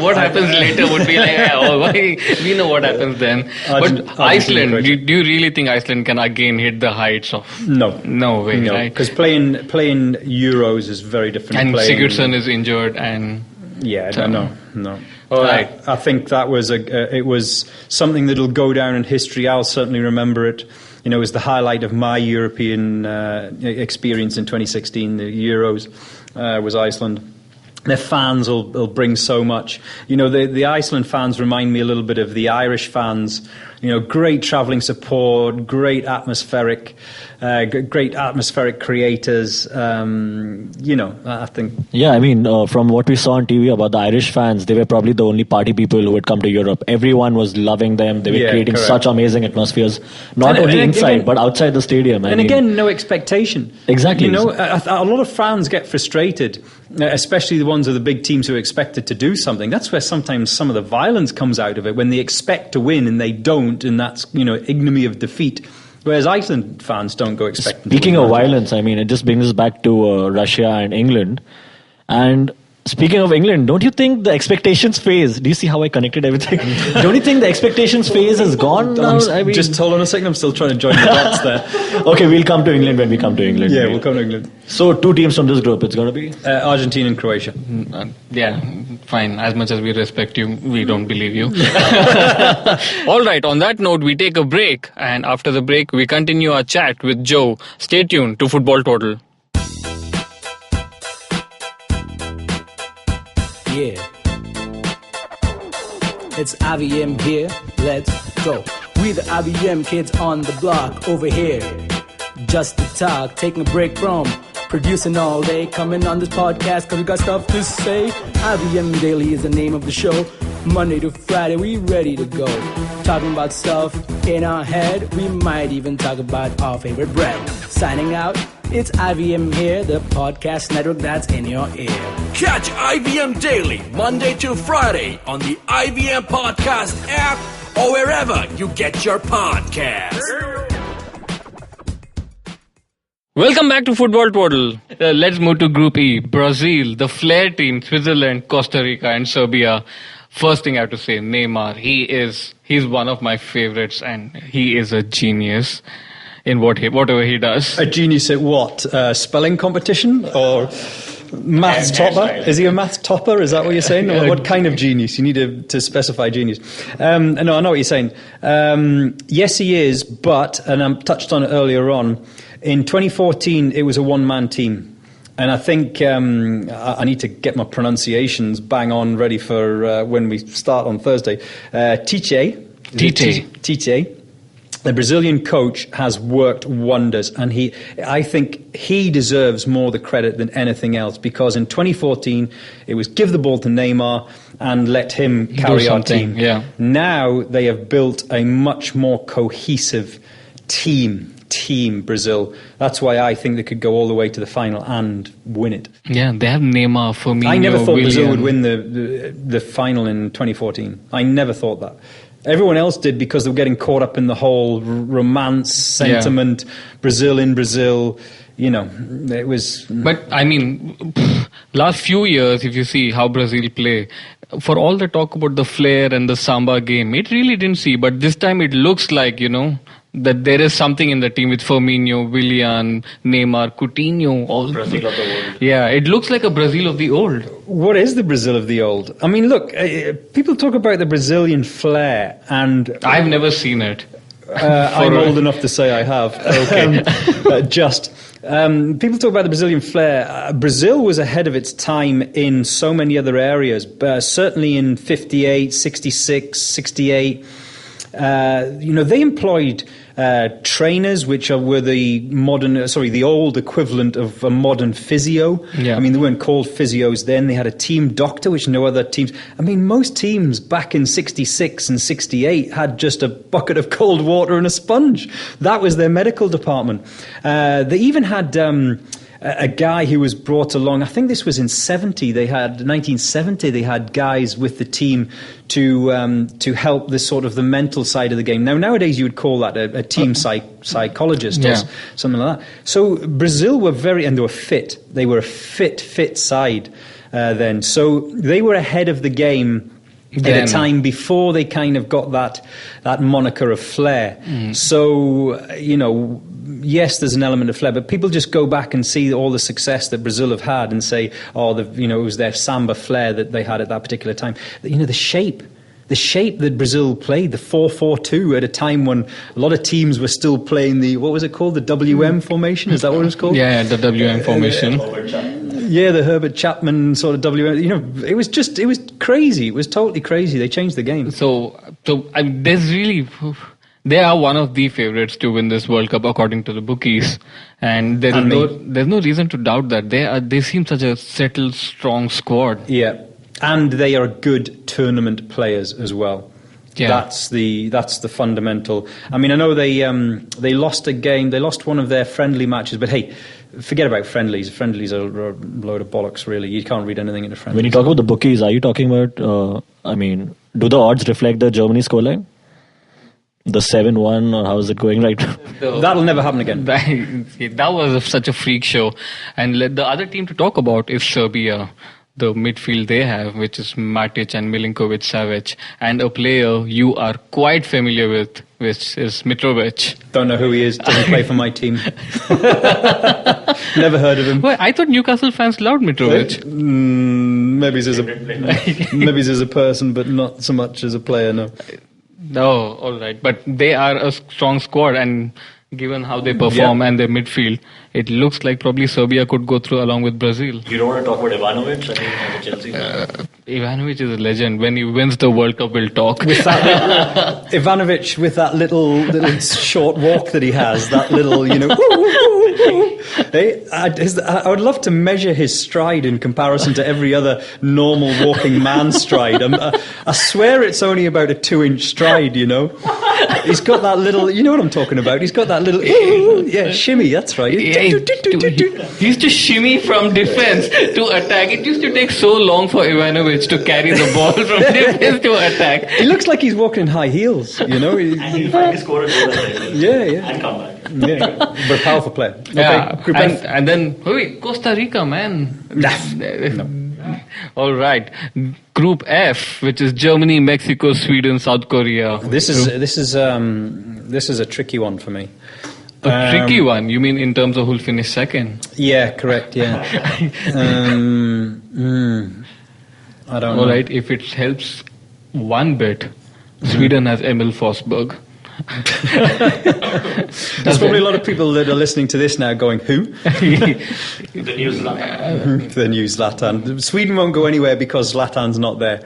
What happens later would be like, we know what happens then. But Iceland, do you really think Iceland can again hit the heights of... No way, right? Because playing Euros is very different. And Sigurdsson is injured and... Yeah, no. All right. I think that was it was something that'll go down in history. I'll certainly remember it. It was the highlight of my European experience in 2016. The Euros was Iceland. Their fans will bring so much. The Iceland fans remind me a little bit of the Irish fans. Great travelling support, great atmospheric creators. I think. Yeah, I mean, from what we saw on TV about the Irish fans, they were probably the only party people who would come to Europe. Everyone was loving them. They were creating such amazing atmospheres, not only inside but outside the stadium. I mean, no expectation. Exactly. A lot of fans get frustrated, especially the ones of the big teams who are expected to do something. That's where sometimes some of the violence comes out of it, when they expect to win and they don't, and that's ignominy of defeat. Whereas Iceland fans don't go expecting. Speaking of violence, I mean, it just brings us back to Russia and England. And speaking of England, don't you think the expectations phase? Do you see how I connected everything? Don't you think the expectations phase has gone now? Just hold on a second. I'm still trying to join the dots there. Okay, we'll come to England when we come to England. Yeah, we'll come to England. So 2 teams from this group. It's going to be Argentina and Croatia. Yeah, fine. As much as we respect you, we don't believe you. All right. On that note, we take a break, and after the break, we continue our chat with Joe. Stay tuned to Football Total. Yeah, it's IVM here, let's go. We the IVM kids on the block over here. Just to talk, taking a break from producing all day. Coming on this podcast cause we got stuff to say. IVM Daily is the name of the show. Monday to Friday, we ready to go. Talking about stuff in our head. We might even talk about our favorite bread. Signing out, it's IVM here, the podcast network that's in your ear. Catch IVM Daily, Monday to Friday on the IVM Podcast app or wherever you get your podcasts. Welcome back to Football Total. Let's move to Group E. Brazil, the Flair team, Switzerland, Costa Rica and Serbia. First thing I have to say, Neymar, he's one of my favorites and he is a genius in whatever he does. A genius at what? Spelling competition or maths topper? Is he a maths topper? Is that what you're saying? Or what kind of genius? You need to specify genius. No, I know what you're saying. Yes, he is, but, and I touched on it earlier on, in 2014, it was a one-man team. And I think I need to get my pronunciations bang on ready for when we start on Thursday. Tite, the Brazilian coach, has worked wonders, and I think he deserves more the credit than anything else, because in 2014 it was give the ball to Neymar and let him carry our team. Yeah. Now they have built a much more cohesive team, Brazil. That's why I think they could go all the way to the final and win it. Yeah, they have Neymar, Firmino, I never thought Willian. Brazil would win the final in 2014. I never thought that. Everyone else did because they were getting caught up in the whole romance, sentiment, Brazil in Brazil. It was... But, I mean, last few years, if you see how Brazil play, for all the talk about the flair and the samba game, it really didn't see. But this time it looks like, that there is something in the team with Firmino, Willian, Neymar, Coutinho. All Brazil of the world. Yeah, it looks like a Brazil of the old. What is the Brazil of the old? I mean, look, people talk about the Brazilian flair, and... I've never seen it. I'm old enough to say I have. Okay. People talk about the Brazilian flair. Brazil was ahead of its time in so many other areas, certainly in 58, 66, 68. They employed trainers, which were the old equivalent of a modern physio. Yeah. I mean, they weren't called physios then. They had a team doctor, which no other teams. I mean, most teams back in 66 and 68 had just a bucket of cold water and a sponge. That was their medical department. They even had a guy who was brought along. I think this was in 1970. They had guys with the team to help the mental side of the game. Now nowadays you would call that a team psychologist or something like that. So Brazil were they were fit. They were a fit side then. So they were ahead of the game at a time before they kind of got that moniker of flair. So, yes, there's an element of flair, but people just go back and see all the success that Brazil have had and say, it was their samba flair that they had at that particular time. The shape that Brazil played, the 4-4-2, at a time when a lot of teams were still playing what was it called? The WM formation? Is that what it was called? Yeah, the WM formation. Yeah, the Herbert Chapman sort of WM. It was crazy. It was totally crazy. They changed the game. So they are one of the favorites to win this World Cup according to the bookies, and there's no reason to doubt that. They seem such a settled, strong squad. Yeah, and they are good tournament players as well. Yeah. That's the fundamental. I mean, I know they lost a game. They lost one of their friendly matches, but hey, forget about friendlies. Friendlies are a load of bollocks, really. You can't read anything into friendlies. When you talk about the bookies, are you talking about, do the odds reflect the Germany scoreline? The 7-1, or how is it going right now? That'll never happen again. That was such a freak show. And the other team to talk about is Serbia. The midfield they have, which is Matic and Milinkovic-Savic, and a player you are quite familiar with, which is Mitrovic. Don't know who he is, doesn't play for my team. Never heard of him. Well, I thought Newcastle fans loved Mitrovic. Maybe he's as a person, but not so much as a player, no. Oh, all right. But they are a strong squad, and given how they perform and their midfield, it looks like probably Serbia could go through along with Brazil. You don't want to talk about Ivanovic? I think as a Chelsea fan. Ivanovic is a legend. When he wins the World Cup, we'll talk. Ivanovic with that little short walk that he has, that little, I would love to measure his stride in comparison to every other normal walking man's stride. I swear it's only about a 2-inch stride, He's got that little, you know what I'm talking about? He's got that little, shimmy, that's right. He used to shimmy from defense to attack. It used to take so long for Ivanovic to carry the ball from defense to attack. He looks like he's walking in high heels, And he finally scored a goal. And come back. Yeah, but a powerful player. Yeah, okay, and then Costa Rica, man. No. All right, Group F, which is Germany, Mexico, Sweden, South Korea. This is a tricky one for me. A tricky one? You mean in terms of who'll finish second? Yeah, correct. Yeah. I don't know. All right, if it helps one bit, Sweden has Emil Forsberg. There's probably a lot of people that are listening to this now going, who? The new Zlatan. The new Zlatan. Sweden won't go anywhere because Zlatan's not there.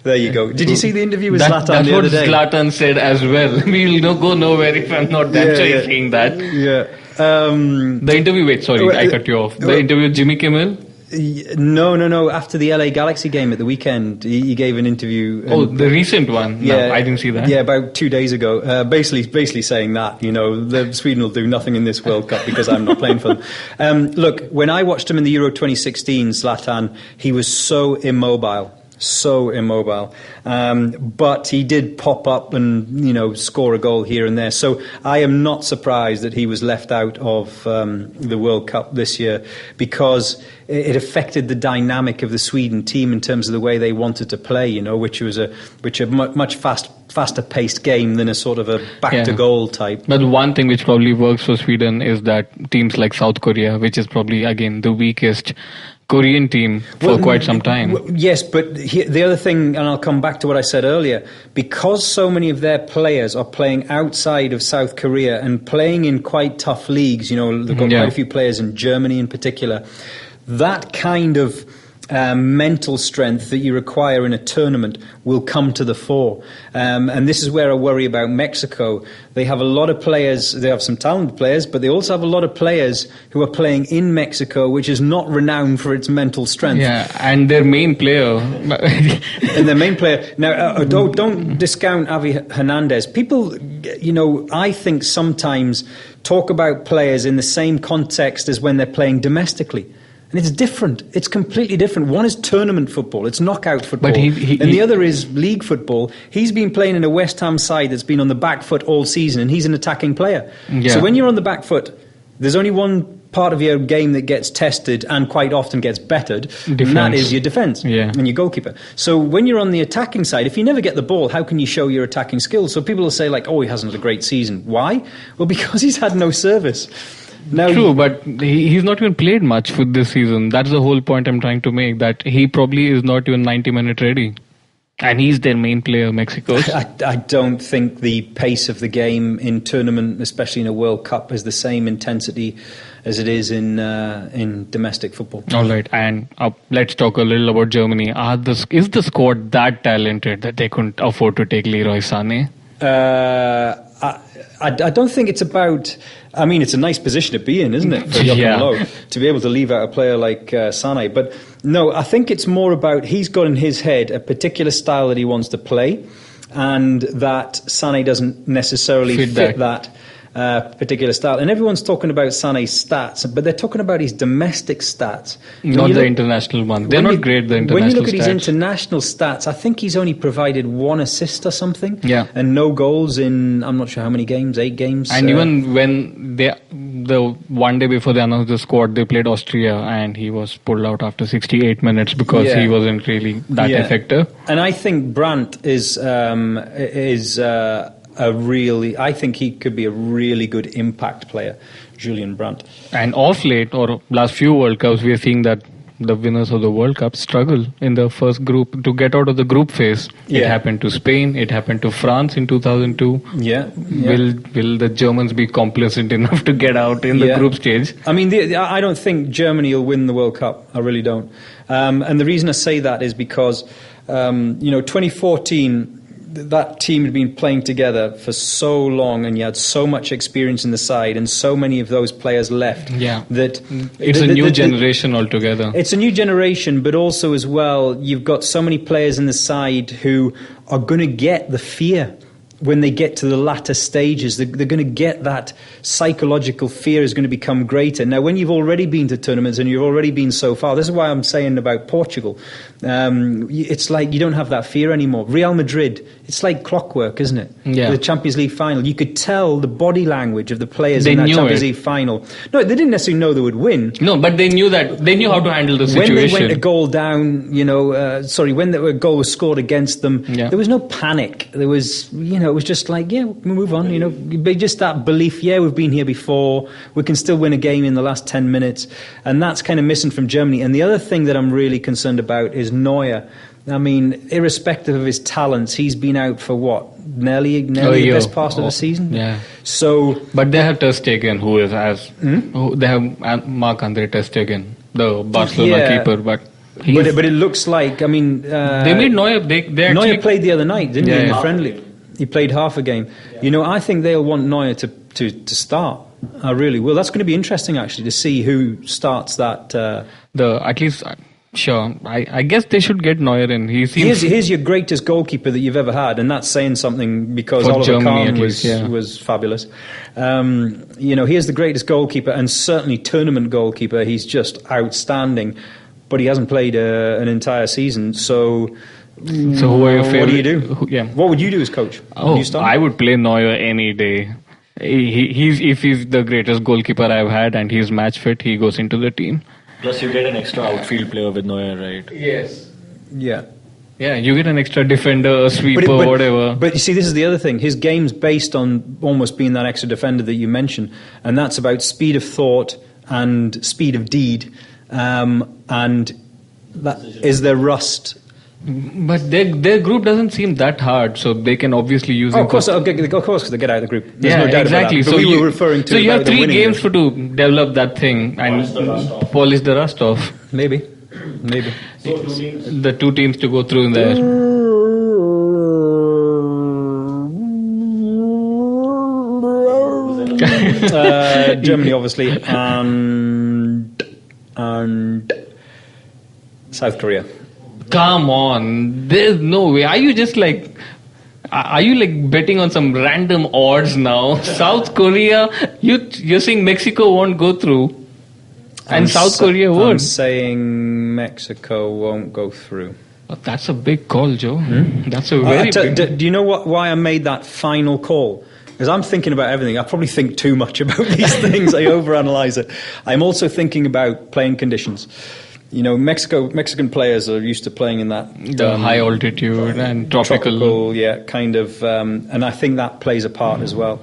There you go. Did you see the interview with Zlatan the other day? That's what Zlatan said as well. We'll go nowhere if I'm not saying that. Yeah. The interview, I cut you off. The interview with Jimmy Kimmel? No. After the LA Galaxy game at the weekend, he gave an interview. The recent one? No, I didn't see that. Yeah, about 2 days ago. Basically saying that, the Sweden will do nothing in this World Cup because I'm not playing for them. Look, when I watched him in the Euro 2016, Zlatan, he was so immobile. But he did pop up and, score a goal here and there. So I am not surprised that he was left out of the World Cup this year because it affected the dynamic of the Sweden team in terms of the way they wanted to play, which was a much faster paced game than a sort of a back to goal type. But one thing which probably works for Sweden is that teams like South Korea, which is probably again the weakest Korean team for quite some time. Yes, but the other thing, and I'll come back to what I said earlier, because so many of their players are playing outside of South Korea and playing in quite tough leagues, they've got quite a few players in Germany in particular, that kind of mental strength that you require in a tournament will come to the fore. And this is where I worry about Mexico. They have a lot of players, they have some talented players, but they also have a lot of players who are playing in Mexico, which is not renowned for its mental strength. Yeah, and their main player. Now, don't discount Avi Hernandez. People, I think sometimes talk about players in the same context as when they're playing domestically. And it's different. It's completely different. One is tournament football. It's knockout football. And the other is league football. He's been playing in a West Ham side that's been on the back foot all season, and he's an attacking player. Yeah. So when you're on the back foot, there's only one part of your game that gets tested and quite often gets bettered, and that is your defence and your goalkeeper. So when you're on the attacking side, if you never get the ball, how can you show your attacking skills? So people will say, like, oh, he hasn't had a great season. Why? Well, because he's had no service. Now, true, but he's not even played much for this season. That's the whole point I'm trying to make, that he probably is not even 90-minute ready. And he's their main player, Mexico. I don't think the pace of the game in tournament, especially in a World Cup, is the same intensity as it is in domestic football. All right, and let's talk a little about Germany. Is the squad that talented that they couldn't afford to take Leroy Sané? I don't think it's about... I mean, it's a nice position to be in, isn't it, for Joachim Low, to be able to leave out a player like Sané. But no, I think it's more about he's got in his head a particular style that he wants to play, and that Sané doesn't necessarily fit that particular style. And everyone's talking about Sané's stats, but they're talking about his domestic stats. Not the international one. They're not great, the international stats. When you look at his international stats, I think he's only provided 1 assist or something. Yeah. And no goals in, I'm not sure how many games, 8 games. And even when the one day before they announced the squad, they played Austria, and he was pulled out after 68 minutes because he wasn't really that effective. And I think Brandt I think he could be a really good impact player, Julian Brandt. And off late, or last few World Cups, we are seeing that the winners of the World Cup struggle in the first group to get out of the group phase. It happened to Spain, it happened to France in 2002. Will the Germans be complacent enough to get out in the group stage? I mean, I don't think Germany will win the World Cup. I really don't. And the reason I say that is because, 2014... that team had been playing together for so long, and you had so much experience in the side, and so many of those players left. That it's a new generation altogether. It's a new generation, but also as well, you've got so many players in the side who are going to get the fear when they get to the latter stages. They're going to get that psychological fear is going to become greater. Now, when you've already been to tournaments and you've already been so far, this is why I'm saying about Portugal. It's like you don't have that fear anymore. Real Madrid, it's like clockwork, isn't it? Yeah. The Champions League final. You could tell the body language of the players in that Champions League final. No, they didn't necessarily know they would win. No, but they knew how to handle the situation. When they went a goal down, when a goal was scored against them, there was no panic. There was, it was just like, we'll move on, just that belief, we've been here before, we can still win a game in the last 10 minutes, and that's kind of missing from Germany. And the other thing that I'm really concerned about is Neuer. I mean, irrespective of his talents, he's been out for nearly the best part of the season. Yeah. So, but they have Ter Stegen, who is they have Marc-Andre Ter Stegen, the Barcelona keeper, but it looks like, they made Neuer. Neuer played the other night, didn't he, in the friendly? He played half a game. I think they'll want Neuer to start. I really will. That's going to be interesting, actually, to see who starts that. At least, sure. I guess they should get Neuer in. Here's your greatest goalkeeper that you've ever had, and that's saying something because Oliver Kahn was fabulous. Here's the greatest goalkeeper, and certainly tournament goalkeeper. He's just outstanding, but he hasn't played an entire season, so... So who are your favorite? What do you do? What would you do as coach? I would play Neuer any day. If he's the greatest goalkeeper I've had and he's match fit, he goes into the team. Plus you get an extra outfield player with Neuer, right? Yes. Yeah. Yeah, you get an extra defender, a sweeper, whatever. But you see, this is the other thing. His game's based on almost being that extra defender that you mentioned, and that's about speed of thought and speed of deed. And that is their rust. But their group doesn't seem that hard, so they can obviously use him. Of course, because they get out of the group. There's no doubt exactly. About that. But we were referring to. So you have 3 games to develop that thing and polish the rust off. Maybe. maybe. The two teams to go through in there. Germany, obviously, and South Korea. Come on, there's no way. Are you betting on some random odds now? South Korea, you're saying Mexico won't go through, and South Korea would. I'm saying Mexico won't go through. But that's a big call, Joe. That's a very big. Do you know why I made that final call? Because I'm thinking about everything. I probably think too much about these things. I overanalyze it. I'm also thinking about playing conditions. You know, Mexican players are used to playing in that high altitude and tropical, kind of, and I think that plays a part as well.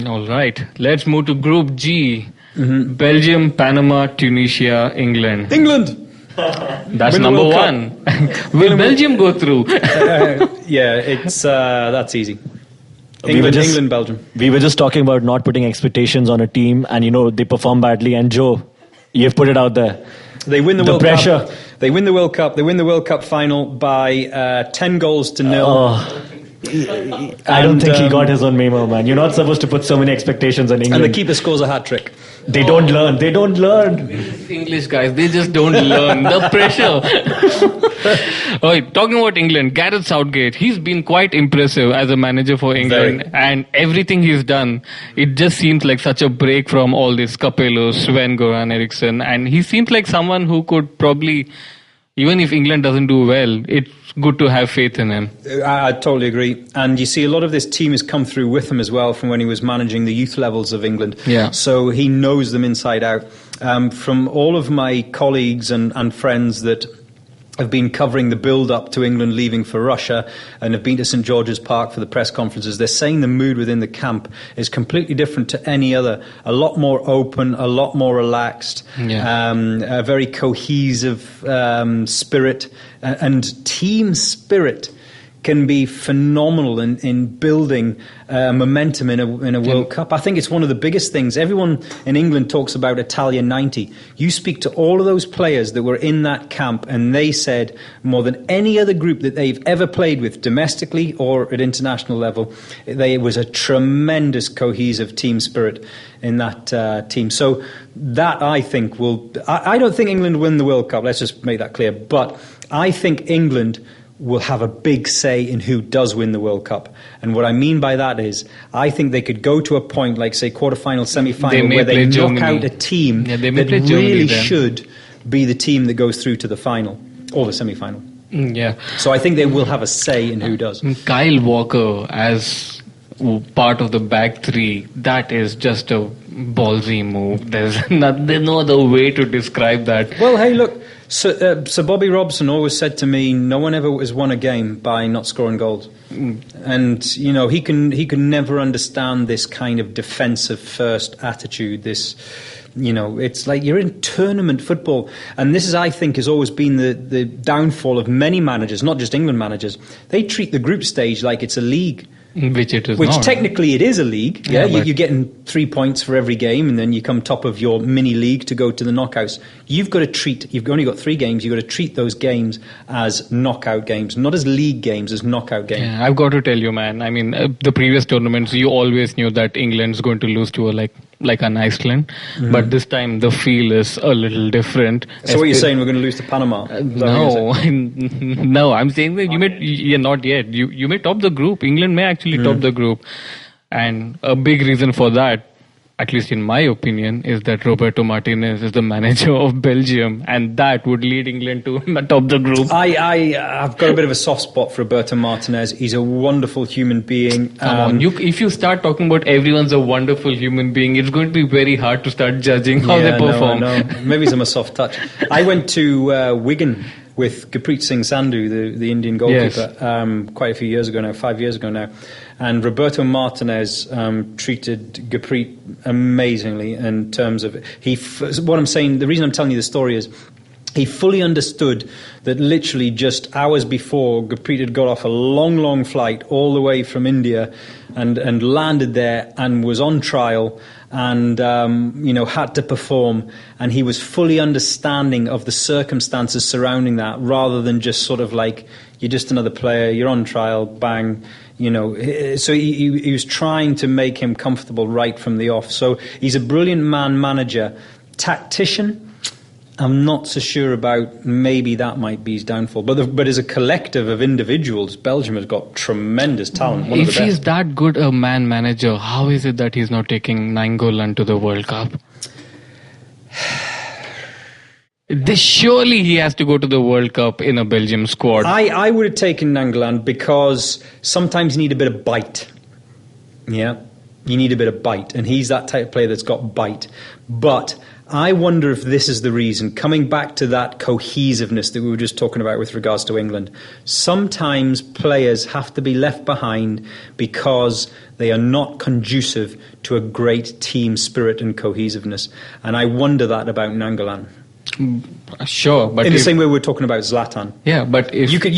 All right, let's move to Group G. Belgium, Panama, Tunisia, England. That's number one. Will Belgium go through? That's easy. England, Belgium. We were just talking about not putting expectations on a team, and they perform badly. And Joe, you've put it out there. They win the World pressure. Cup. They win the World Cup. They win the World Cup final by 10 goals to 0. I don't think he got his own memo, man. You're not supposed to put so many expectations on England. And the keeper scores a hat-trick. They don't learn. English guys, they just don't learn. The pressure. Talking about England, Gareth Southgate, he's been quite impressive as a manager for England. And everything he's done, it just seems like such a break from all this Capello, Sven-Goran Eriksson. And he seems like someone who could probably, even if England doesn't do well, it's good to have faith in him. I totally agree. And you see a lot of this team has come through with him as well from when he was managing the youth levels of England. Yeah. So he knows them inside out. From all of my colleagues and friends that have been covering the build-up to England leaving for Russia and have been to St George's Park for the press conferences, they're saying the mood within the camp is completely different to any other. A lot more open, a lot more relaxed, a very cohesive spirit. And team spirit can be phenomenal in building momentum in a World Cup. I think it's one of the biggest things. Everyone in England talks about Italia 90. You speak to all of those players that were in that camp and they said more than any other group that they've ever played with domestically or at international level, there was a tremendous cohesive team spirit in that team. So that I think I don't think England win the World Cup, let's just make that clear, but I think England will have a big say in who does win the World Cup. And what I mean by that is, I think they could go to a point like, say, quarterfinal, semi-final, where they knock out a team that really should be the team that goes through to the final or the semi-final. So I think they will have a say in who does. Kyle Walker as part of the back three, that is just a ballsy move. There's no other way to describe that. Well, hey, look, Sir Bobby Robson always said to me, no one ever has won a game by not scoring goals. And, he can never understand this kind of defensive first attitude, this... it's like you're in tournament football. And this is, I think, has always been the downfall of many managers, not just England managers. They treat the group stage like it's a league. Which it is Which not. Technically it is a league. You're getting 3 points for every game, and then you come top of your mini league to go to the knockouts. You've only got 3 games, you've got to treat those games as knockout games, not as league games, as knockout games. Yeah, I've got to tell you, man, I mean, the previous tournaments, you always knew that England's going to lose to like an Iceland, but this time the feel is a little different. So what you're saying, we're going to lose to Panama? No, I'm saying that not yet. You may top the group. England may actually top the group, and a big reason for that, at least in my opinion, is that Roberto Martinez is the manager of Belgium, and that would lead England to top the group. I've got a bit of a soft spot for Roberto Martinez. He's a wonderful human being. Come on, if you start talking about everyone's a wonderful human being, it's going to be very hard to start judging how they perform. No. Maybe I'm a soft touch. I went to Wigan with Gurpreet Singh Sandhu, the Indian goalkeeper, quite a few years ago now, 5 years ago now. And Roberto Martinez treated Gurpreet amazingly in terms of... what I'm saying, the reason I'm telling you the story is he fully understood that literally just hours before, Gurpreet had got off a long, long flight all the way from India and landed there and was on trial and had to perform, and he was fully understanding of the circumstances surrounding that, rather than just sort of like, you're just another player, you're on trial, bang. So he was trying to make him comfortable right from the off. So he's a brilliant manager. Tactician, I'm not so sure about. Maybe that might be his downfall. But as a collective of individuals, Belgium has got tremendous talent. If he's that good a manager, how is it that he's not taking Nainggolan to the World Cup? Surely he has to go to the World Cup in a Belgium squad. I would have taken Nainggolan, because sometimes you need a bit of bite. Yeah, you need a bit of bite. And he's that type of player that's got bite. But I wonder if this is the reason, coming back to that cohesiveness that we were just talking about with regards to England. Sometimes players have to be left behind because they are not conducive to a great team spirit and cohesiveness. And I wonder that about Nainggolan. Sure, but in the same way we're talking about Zlatan. Yeah, but if you could,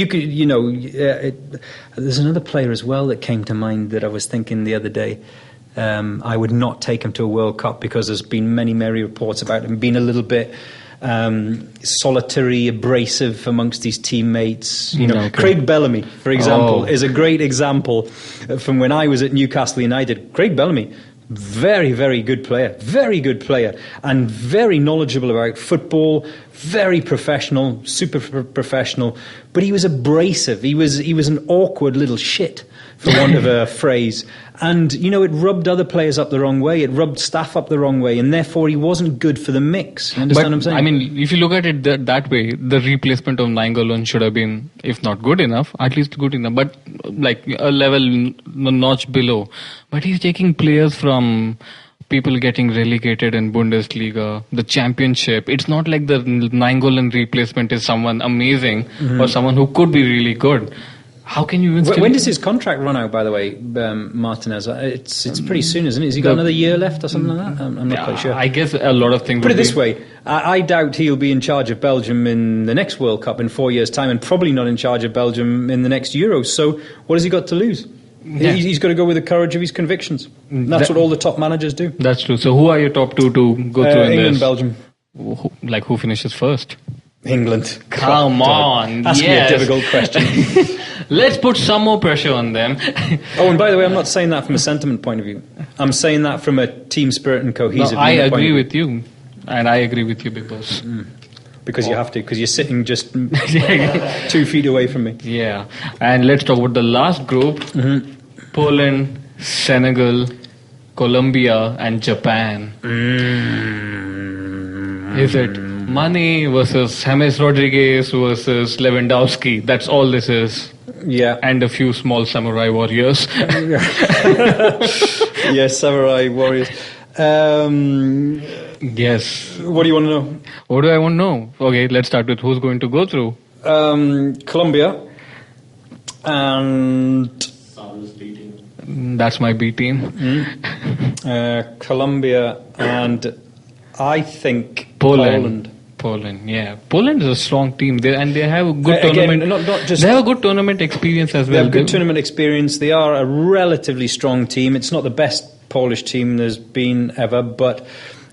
there's another player as well that came to mind that I was thinking the other day. I would not take him to a World Cup, because there's been many reports about him being a little bit solitary, abrasive amongst his teammates. Craig Bellamy, for example, is a great example from when I was at Newcastle United. Craig Bellamy, very, very good player, and very knowledgeable about football, very professional, super professional, but he was abrasive. He was an awkward little shit, for want of a phrase. And, it rubbed other players up the wrong way. It rubbed staff up the wrong way. And therefore, he wasn't good for the mix. You understand what I'm saying? I mean, if you look at it that way, the replacement of Nainggolan should have been, if not good enough, at least good enough. But like a level, a notch below. But he's taking players from people getting relegated in Bundesliga, the Championship. It's not like the Nainggolan replacement is someone amazing or someone who could be really good. How can you even when does his contract run out, by the way, Martinez? It's pretty soon, isn't it? Has he got another year left or something like that? I'm not quite sure. I guess a lot of things... Put it this way, I doubt he'll be in charge of Belgium in the next World Cup in 4 years' time, and probably not in charge of Belgium in the next Euros. So what has he got to lose? Yeah. He's got to go with the courage of his convictions. That's what all the top managers do. That's true. So who are your top two to go through in England, this? Belgium. Who finishes first? England. Come on. That's yes. a difficult question. Let's put some more pressure on them. Oh, and by the way, I'm not saying that from a sentiment point of view. I'm saying that from a team spirit and cohesiveness. I agree with you. And I agree with you, Big Boss. Because you have to, because you're sitting just 2 feet away from me. Yeah. And let's talk about the last group. Poland, Senegal, Colombia and Japan. Is it Mane versus James Rodriguez versus Lewandowski? That's all this is. Yeah. And a few small samurai warriors. Yes, samurai warriors. Yes. What do you want to know? What do I want to know? Okay, let's start with who's going to go through. Colombia and... That's my B team. Colombia and I think Poland, yeah. Poland is a strong team. They have a good tournament. Not just they have a good tournament experience as well. They have good tournament experience. They are a relatively strong team. It's not the best Polish team there's been ever, but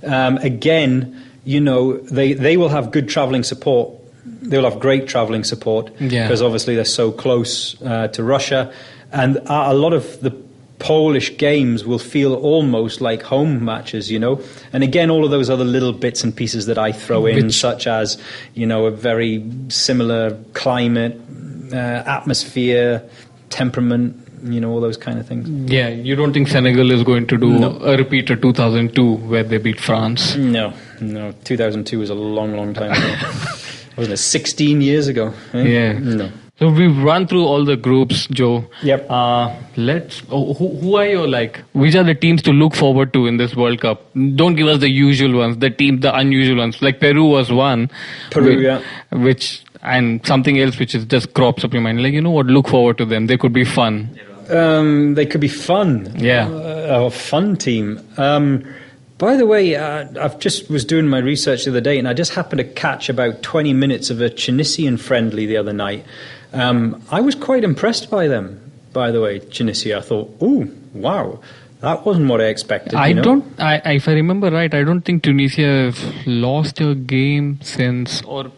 again, they will have good travelling support. They will have great travelling support because obviously they're so close to Russia. And a lot of the Polish games will feel almost like home matches, And again, all of those other little bits and pieces that I throw in, such as, a very similar climate, atmosphere, temperament, all those kind of things. Yeah, you don't think Senegal is going to do a repeat of 2002 where they beat France? No. 2002 was a long, long time ago. Wasn't it 16 years ago? Yeah. No. So we've run through all the groups, Joe. Yep. Who are your which are the teams to look forward to in this World Cup? Don't give us the usual ones, the unusual ones. Like Peru was one. And something else which is just crops up your mind. Look forward to them. They could be fun. They could be fun. Yeah. A fun team. By the way, I've just was doing my research the other day, and I just happened to catch about 20 minutes of a Tunisian friendly the other night. I was quite impressed by them, by the way, Tunisia. I thought, ooh, wow, That wasn't what I expected. If I remember right, I don't think Tunisia have lost a game since, or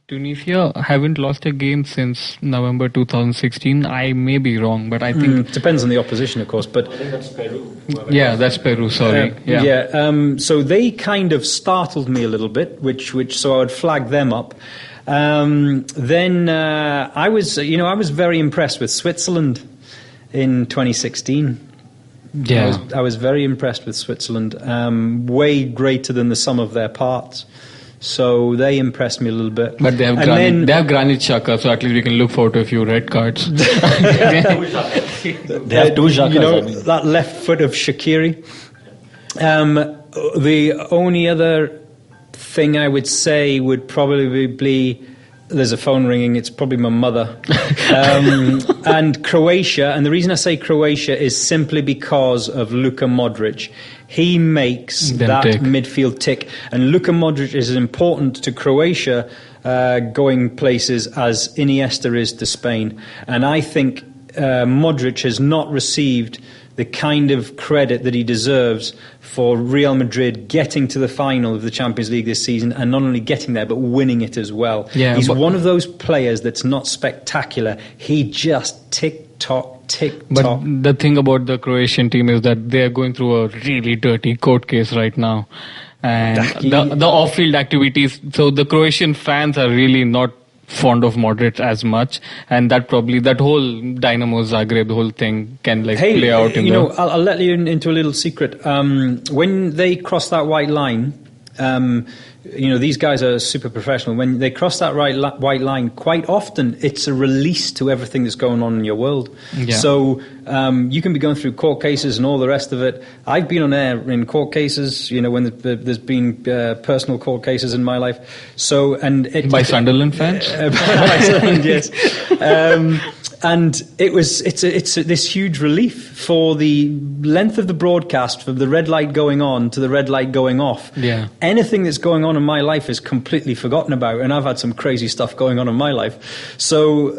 Tunisia haven't lost a game since November 2016. I may be wrong, but I think... It depends on the opposition, of course. But I think that's Peru. Yeah, that's Peru, sorry. So they kind of startled me a little bit, so I would flag them up. Then I was very impressed with Switzerland in 2016. Yeah, I was very impressed with Switzerland. Way greater than the sum of their parts. So they impressed me a little bit. But they have Granit Xhaka, so at least we can look forward to a few red cards. They have two Xhakas. That left foot of Shaqiri. The only other thing I would say would probably be, there's a phone ringing, it's probably my mother. And Croatia, and the reason I say Croatia is simply because of Luka Modric. He makes that midfield tick. And Luka Modric is as important to Croatia going places as Iniesta is to Spain. And I think Modric has not received the kind of credit that he deserves for Real Madrid getting to the final of the Champions League this season, and not only getting there, but winning it as well. Yeah, he's one of those players that's not spectacular. He just tick-tock. But the thing about the Croatian team is that they're going through a really dirty court case right now. And the off-field activities, so the Croatian fans are really not fond of Modric as much, and that whole Dynamo Zagreb, the whole thing can play out in I'll let you into a little secret. When they cross that white line, these guys are super professional. When they cross that white line, quite often it's a release to everything that's going on in your world. Yeah. So you can be going through court cases and all the rest of it. I've been on air in court cases, when there's been personal court cases in my life. So by Sunderland fans? By Sunderland, yes. And it's this huge relief for the length of the broadcast, from the red light going on to the red light going off. Yeah. Anything that's going on in my life is completely forgotten about, and I've had some crazy stuff going on in my life. So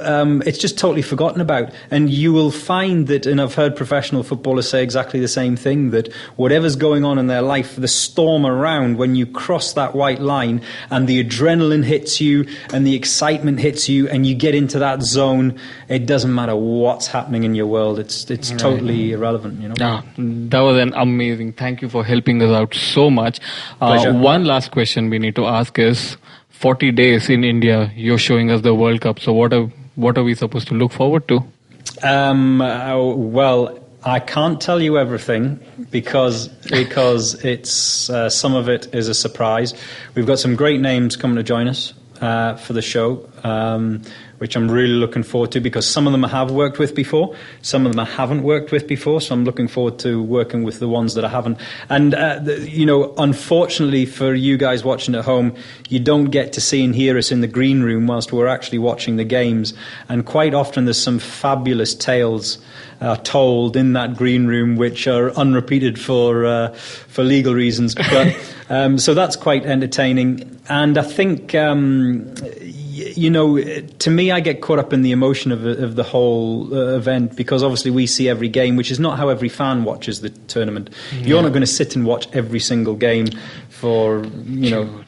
it's just totally forgotten about. And you will find that, and I've heard professional footballers say exactly the same thing, that whatever's going on in their life, the storm around, when you cross that white line and the adrenaline hits you and the excitement hits you and you get into that zone, it doesn't matter what's happening in your world. It's totally irrelevant, Yeah, that was an amazing. Thank you for helping us out so much. One last question we need to ask is, 40 days in India, you're showing us the World Cup. So what are we supposed to look forward to? Well, I can't tell you everything because it's some of it is a surprise. We've got some great names coming to join us for the show, which I'm really looking forward to, because some of them I have worked with before, some of them I haven't worked with before, so I'm looking forward to working with the ones that I haven't. And, unfortunately for you guys watching at home, you don't get to see and hear us in the green room whilst we're actually watching the games. And quite often there's some fabulous tales told in that green room, which are unrepeated for legal reasons. But so that's quite entertaining. And I think, to me, I get caught up in the emotion of the whole event, because obviously we see every game, which is not how every fan watches the tournament. Yeah. You're not going to sit and watch every single game for, You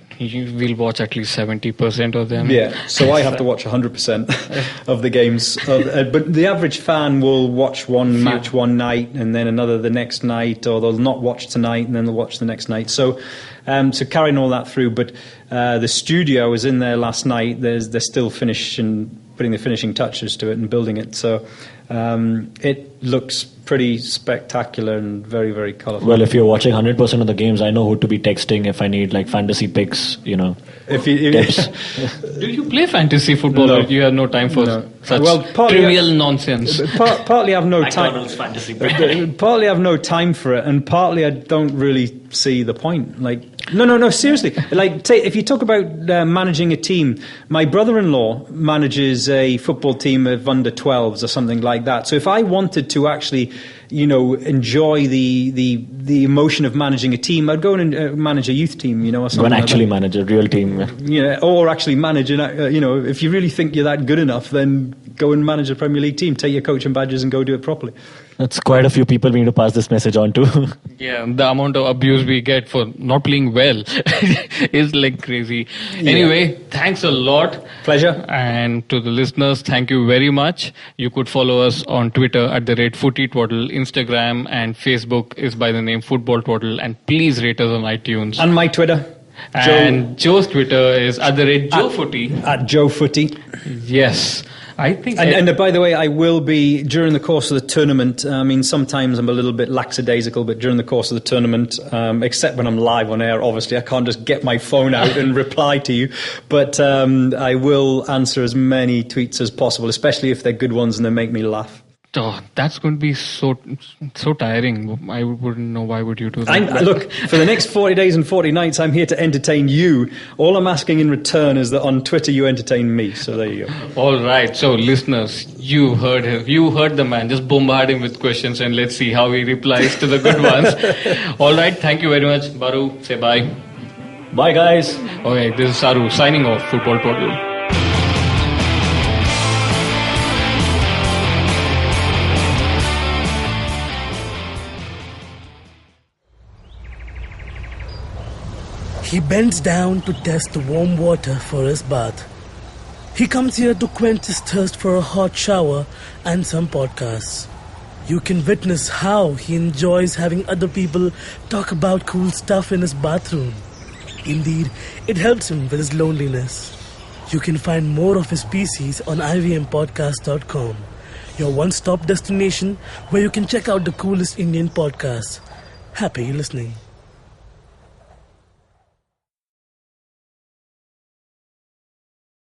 will watch at least 70% of them. Yeah, so I have to watch 100% of the games. But the average fan will watch one match one night and then another the next night, or they'll not watch tonight and then they'll watch the next night. So carrying all that through. But the studio, I was in there last night. They're still putting the finishing touches to it and building it. So it looks pretty spectacular and very, very colourful. Well, if you're watching 100% of the games, I know who to be texting if I need fantasy picks, If you tips. Do you play fantasy football? No. Or you have no time for such trivial nonsense? Partly I have no time. McDonald's fantasy pick. Partly I have no time for it, and partly I don't really see the point. No, seriously. If you talk about managing a team, my brother-in-law manages a football team of under 12s or something like that. So if I wanted to actually, enjoy the emotion of managing a team, I'd go and manage a youth team, or something. Manage a real team. Or actually manage, if you really think you're that good enough, then go and manage a Premier League team. Take your coaching badges and go do it properly. That's quite a few people we need to pass this message on to. Yeah, the amount of abuse we get for not playing well is like crazy. Anyway, thanks a lot. Pleasure. And to the listeners, thank you very much. You could follow us on Twitter at @FootyTwaddle. Instagram and Facebook is by the name Football Twaddle. And please rate us on iTunes. And my Twitter. And Joe's Twitter is @JoeFooty. At JoeFooty. Yes. I think and by the way, I will be, during the course of the tournament, I mean, sometimes I'm a little bit lackadaisical, but during the course of the tournament, except when I'm live on air, obviously, I can't just get my phone out and reply to you. But I will answer as many tweets as possible, especially if they're good ones and they make me laugh. Oh, that's going to be so tiring. I wouldn't know why would you do that. Look, for the next 40 days and 40 nights, I'm here to entertain you. All I'm asking in return is that on Twitter you entertain me. So there you go. All right. So listeners, you heard him. You heard the man. Just bombard him with questions and let's see how he replies to the good ones. All right. Thank you very much. Baru, say bye. Bye, guys. Okay, this is Saru signing off. Football Twaddle. He bends down to test the warm water for his bath. He comes here to quench his thirst for a hot shower and some podcasts. You can witness how he enjoys having other people talk about cool stuff in his bathroom. Indeed, it helps him with his loneliness. You can find more of his pieces on ivmpodcast.com, your one-stop destination where you can check out the coolest Indian podcasts. Happy listening.